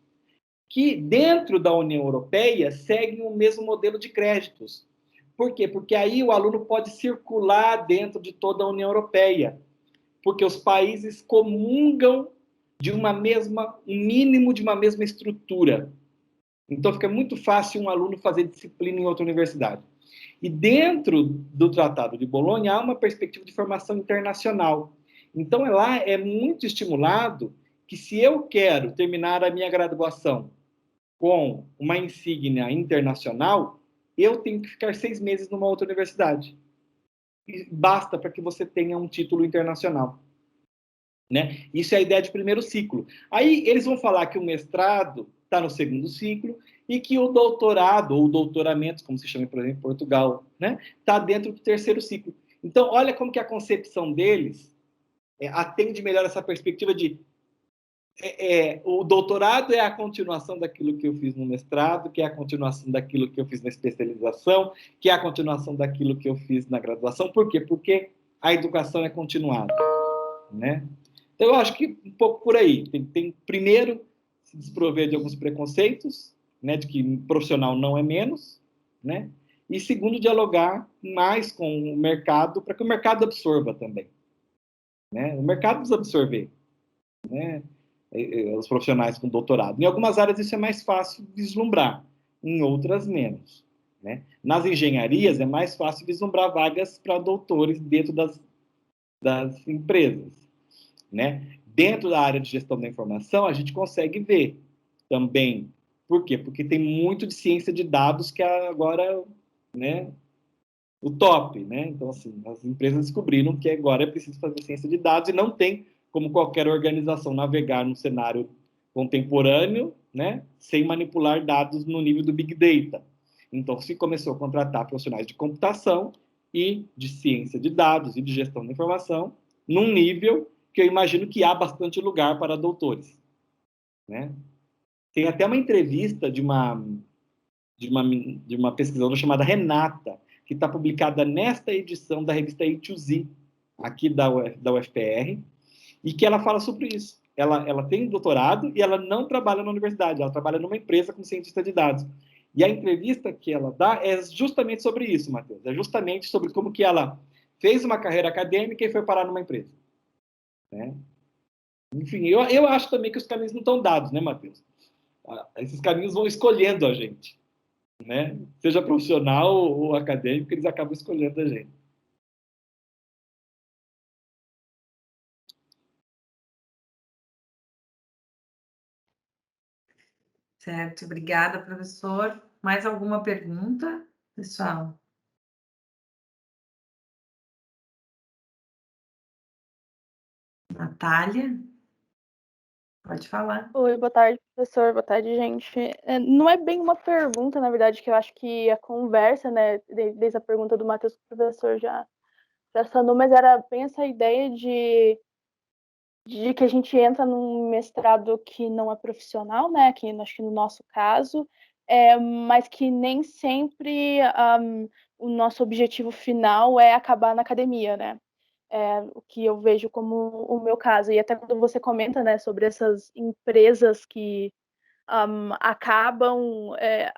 que dentro da União Europeia seguem o mesmo modelo de créditos. Por quê? Porque aí o aluno pode circular dentro de toda a União Europeia, porque os países comungam de um mínimo de uma mesma estrutura. Então, fica muito fácil um aluno fazer disciplina em outra universidade. E dentro do Tratado de Bolonha, há uma perspectiva de formação internacional. Então, lá é muito estimulado que, se eu quero terminar a minha graduação com uma insígnia internacional, eu tenho que ficar 6 meses numa outra universidade. E basta para que você tenha um título internacional. Né? Isso é a ideia de primeiro ciclo. Aí eles vão falar que o mestrado está no segundo ciclo e que o doutorado, ou o doutoramento, como se chama, por exemplo, em Portugal, né, está dentro do terceiro ciclo. Então, olha como que a concepção deles atende melhor essa perspectiva de o doutorado é a continuação daquilo que eu fiz no mestrado, que é a continuação daquilo que eu fiz na especialização, que é a continuação daquilo que eu fiz na graduação. Por quê? Porque a educação é continuada, né? Então, eu acho que um pouco por aí. Tem primeiro, se desprover de alguns preconceitos, né, de que profissional não é menos, né? E segundo, dialogar mais com o mercado, para que o mercado absorva também, né? O mercado precisa absorver, né, os profissionais com doutorado. Em algumas áreas isso é mais fácil vislumbrar, em outras menos, né? Nas engenharias é mais fácil vislumbrar vagas para doutores dentro das empresas, né? Dentro da área de gestão da informação, a gente consegue ver também. Por quê? Porque tem muito de ciência de dados que agora, né, o top, né? Então, assim, as empresas descobriram que agora é preciso fazer ciência de dados e não tem como qualquer organização navegar no cenário contemporâneo, né, sem manipular dados no nível do Big Data. Então, se começou a contratar profissionais de computação e de ciência de dados e de gestão da informação num nível que eu imagino que há bastante lugar para doutores, né? Tem até uma entrevista de uma pesquisadora chamada Renata, que está publicada nesta edição da revista A2Z, aqui da UFPR, e que ela fala sobre isso. Ela tem doutorado e ela não trabalha na universidade, ela trabalha numa empresa como cientista de dados. E a entrevista que ela dá é justamente sobre isso, Matheus. É justamente sobre como que ela fez uma carreira acadêmica e foi parar numa empresa, né? Enfim, eu acho também que os caminhos não estão dados, né, Matheus? Esses caminhos vão escolhendo a gente, né? Seja profissional ou acadêmico, eles acabam escolhendo a gente. Certo, obrigada, professor. Mais alguma pergunta, pessoal? Natália, pode falar. Oi, boa tarde, professor. Boa tarde, gente. Não é bem uma pergunta, na verdade, que eu acho que a conversa, né, desde a pergunta do Matheus, que o professor já sanou, mas era bem essa ideia de que a gente entra num mestrado que não é profissional, né, que acho que no nosso caso, mas que nem sempre o nosso objetivo final é acabar na academia, né? O que eu vejo como o meu caso. E até quando você comenta, né, sobre essas empresas que acabam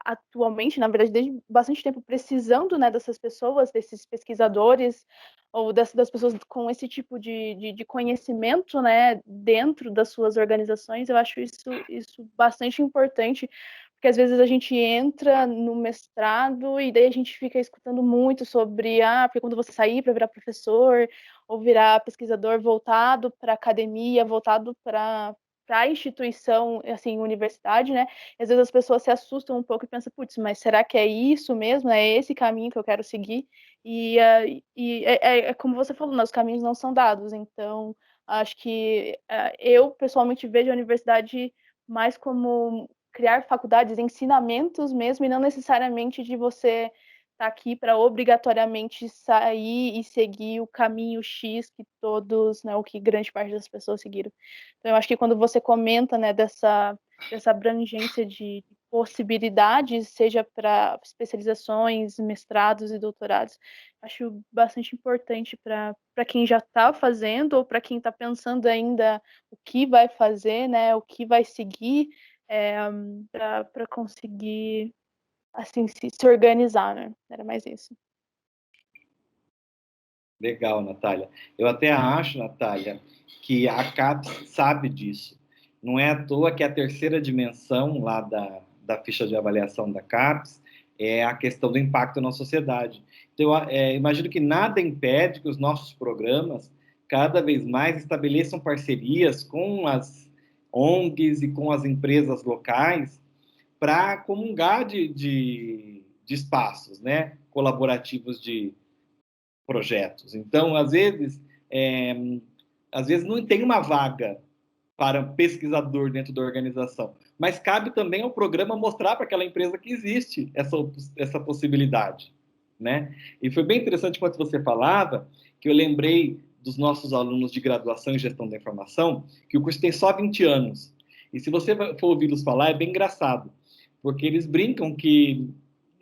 atualmente, na verdade, desde bastante tempo, precisando, né, dessas pessoas, desses pesquisadores, ou das pessoas com esse tipo de conhecimento, né, dentro das suas organizações, eu acho isso bastante importante, porque às vezes a gente entra no mestrado e daí a gente fica escutando muito sobre, porque quando você sair para virar professor, ou virar pesquisador voltado para a academia, voltado para a instituição, assim, universidade, né? E às vezes as pessoas se assustam um pouco e pensam, putz, mas será que é isso mesmo? É esse caminho que eu quero seguir? E é como você falou, né? Os caminhos não são dados. Então, acho que eu, pessoalmente, vejo a universidade mais como criar faculdades, ensinamentos mesmo, e não necessariamente de você tá aqui para obrigatoriamente sair e seguir o caminho X que todos, né, o que grande parte das pessoas seguiram. Então, eu acho que quando você comenta, né, dessa abrangência de possibilidades, seja para especializações, mestrados e doutorados, acho bastante importante para quem já está fazendo ou para quem está pensando ainda o que vai fazer, né, o que vai seguir, para conseguir assim, se organizar, né? Era mais isso. Legal, Natália. Eu até acho, Natália, que a CAPES sabe disso. Não é à toa que a terceira dimensão lá da ficha de avaliação da CAPES é a questão do impacto na sociedade. Então, eu imagino que nada impede que os nossos programas cada vez mais estabeleçam parcerias com as ONGs e com as empresas locais para comungar de espaços, né, colaborativos de projetos. Então, às vezes não tem uma vaga para pesquisador dentro da organização, mas cabe também ao programa mostrar para aquela empresa que existe essa possibilidade, né? E foi bem interessante quando você falava, que eu lembrei dos nossos alunos de graduação em gestão da informação, que o curso tem só 20 anos. E se você for ouvi-los falar, é bem engraçado, porque eles brincam que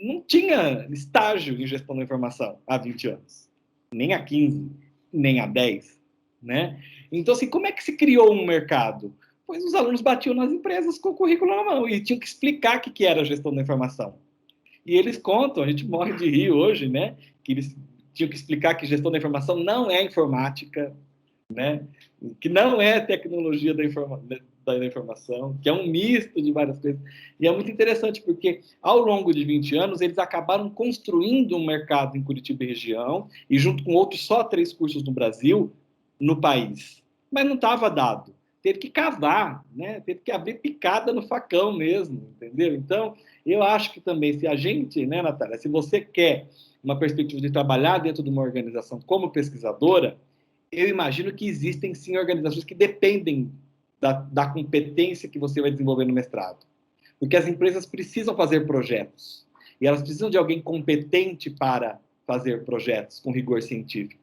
não tinha estágio em gestão da informação há 20 anos, nem há 15, nem há 10, né? Então, assim, como é que se criou um mercado? Pois os alunos batiam nas empresas com o currículo na mão e tinham que explicar o que era a gestão da informação. E eles contam, a gente morre de rir hoje, né? Que eles tinham que explicar que gestão da informação não é informática, né? Que não é tecnologia da informação, que é um misto de várias coisas. E é muito interessante porque, ao longo de 20 anos, eles acabaram construindo um mercado em Curitiba e região, e junto com outros só 3 cursos no Brasil, no país. Mas não estava dado. Teve que cavar, né? Teve que abrir picada no facão mesmo, entendeu? Então, eu acho que também, se a gente, né, Natália, se você quer uma perspectiva de trabalhar dentro de uma organização como pesquisadora, eu imagino que existem, sim, organizações que dependem da competência que você vai desenvolver no mestrado. Porque as empresas precisam fazer projetos. E elas precisam de alguém competente para fazer projetos com rigor científico,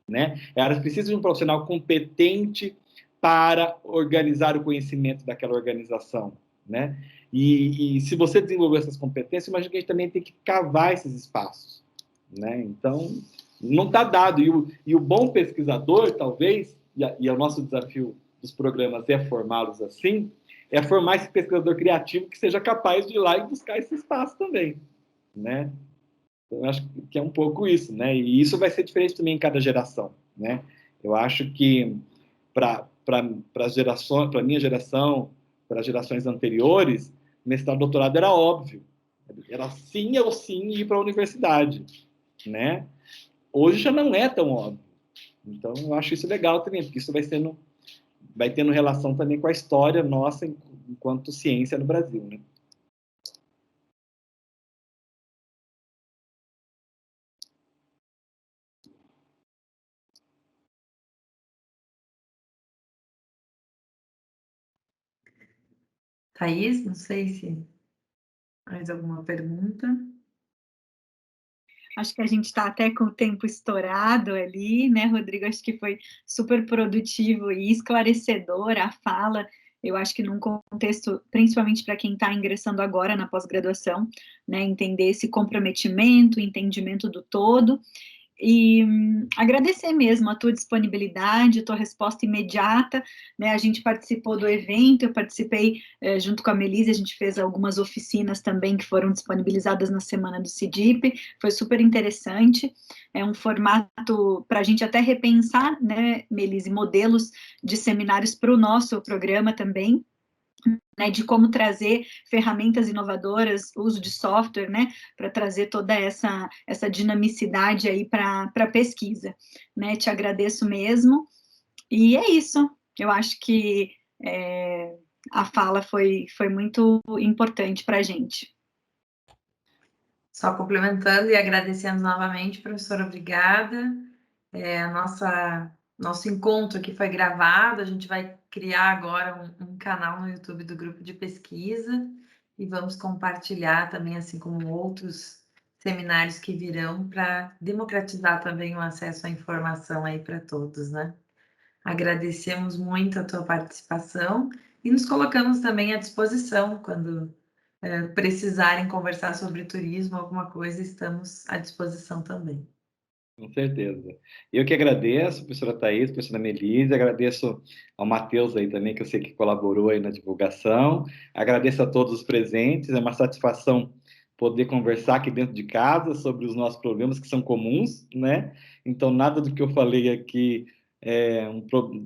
né? Elas precisam de um profissional competente para organizar o conhecimento daquela organização, né? E se você desenvolver essas competências, imagina que a gente também tem que cavar esses espaços, né? Então, não está dado. E o bom pesquisador, talvez, e é o nosso desafio dos programas é formá-los assim, é formar esse pesquisador criativo que seja capaz de ir lá e buscar esse espaço também, né? Então, eu acho que é um pouco isso, né? E isso vai ser diferente também em cada geração, né? Eu acho que para as gerações, para a minha geração, para as gerações anteriores, mestrado, doutorado era óbvio. Era sim ou sim ir para a universidade, né? Hoje já não é tão óbvio. Então, eu acho isso legal também, porque isso vai tendo relação também com a história nossa enquanto ciência no Brasil, né? Thaís, não sei se mais alguma pergunta. Acho que a gente está até com o tempo estourado ali, né, Rodrigo? Acho que foi super produtivo e esclarecedor a fala. Eu acho que num contexto, principalmente para quem está ingressando agora na pós-graduação, né, entender esse comprometimento, entendimento do todo. E agradecer mesmo a tua disponibilidade, a tua resposta imediata, né? A gente participou do evento, eu participei junto com a Melise, a gente fez algumas oficinas também que foram disponibilizadas na semana do CIDIP, foi super interessante, é um formato para a gente até repensar, né, Melise, modelos de seminários para o nosso programa também, né, de como trazer ferramentas inovadoras, uso de software, né, para trazer toda essa dinamicidade aí para a pesquisa, né, te agradeço mesmo, e é isso, eu acho que a fala foi muito importante para a gente. Só complementando e agradecendo novamente, professora, obrigada. Nosso encontro aqui foi gravado, a gente vai criar agora um canal no YouTube do grupo de pesquisa e vamos compartilhar também, assim como outros seminários que virão, para democratizar também o acesso à informação aí para todos, né? Agradecemos muito a tua participação e nos colocamos também à disposição quando precisarem conversar sobre turismo, alguma coisa, estamos à disposição também. Com certeza. Eu que agradeço, professora Thaís, professora Melise, agradeço ao Matheus aí também, que eu sei que colaborou aí na divulgação, agradeço a todos os presentes, é uma satisfação poder conversar aqui dentro de casa sobre os nossos problemas que são comuns, né? Então, nada do que eu falei aqui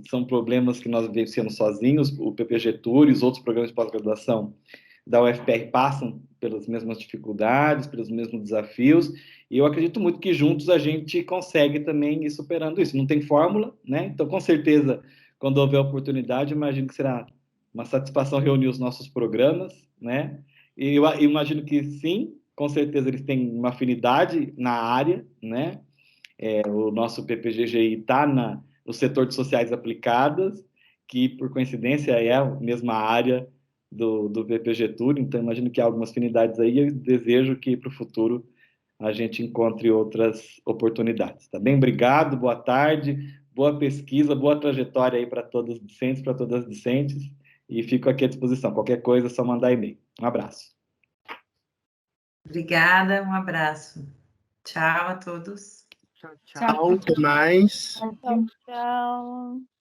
são problemas que nós vencemos sozinhos, o PPG Tour e os outros programas de pós-graduação da UFPR passam pelas mesmas dificuldades, pelos mesmos desafios, e eu acredito muito que juntos a gente consegue também ir superando isso. Não tem fórmula, né? Então, com certeza, quando houver oportunidade, imagino que será uma satisfação reunir os nossos programas, né? E eu imagino que sim, com certeza eles têm uma afinidade na área, né? O nosso PPGGI está no setor de sociais aplicadas, que, por coincidência, é a mesma área do VP Getúlio, então imagino que há algumas afinidades aí, e eu desejo que para o futuro a gente encontre outras oportunidades. Tá bem? Obrigado, boa tarde, boa pesquisa, boa trajetória aí para todos os discentes, para todas as discentes, e fico aqui à disposição. Qualquer coisa é só mandar e-mail. Um abraço. Obrigada, um abraço. Tchau a todos. Tchau, até mais. Tchau, tchau.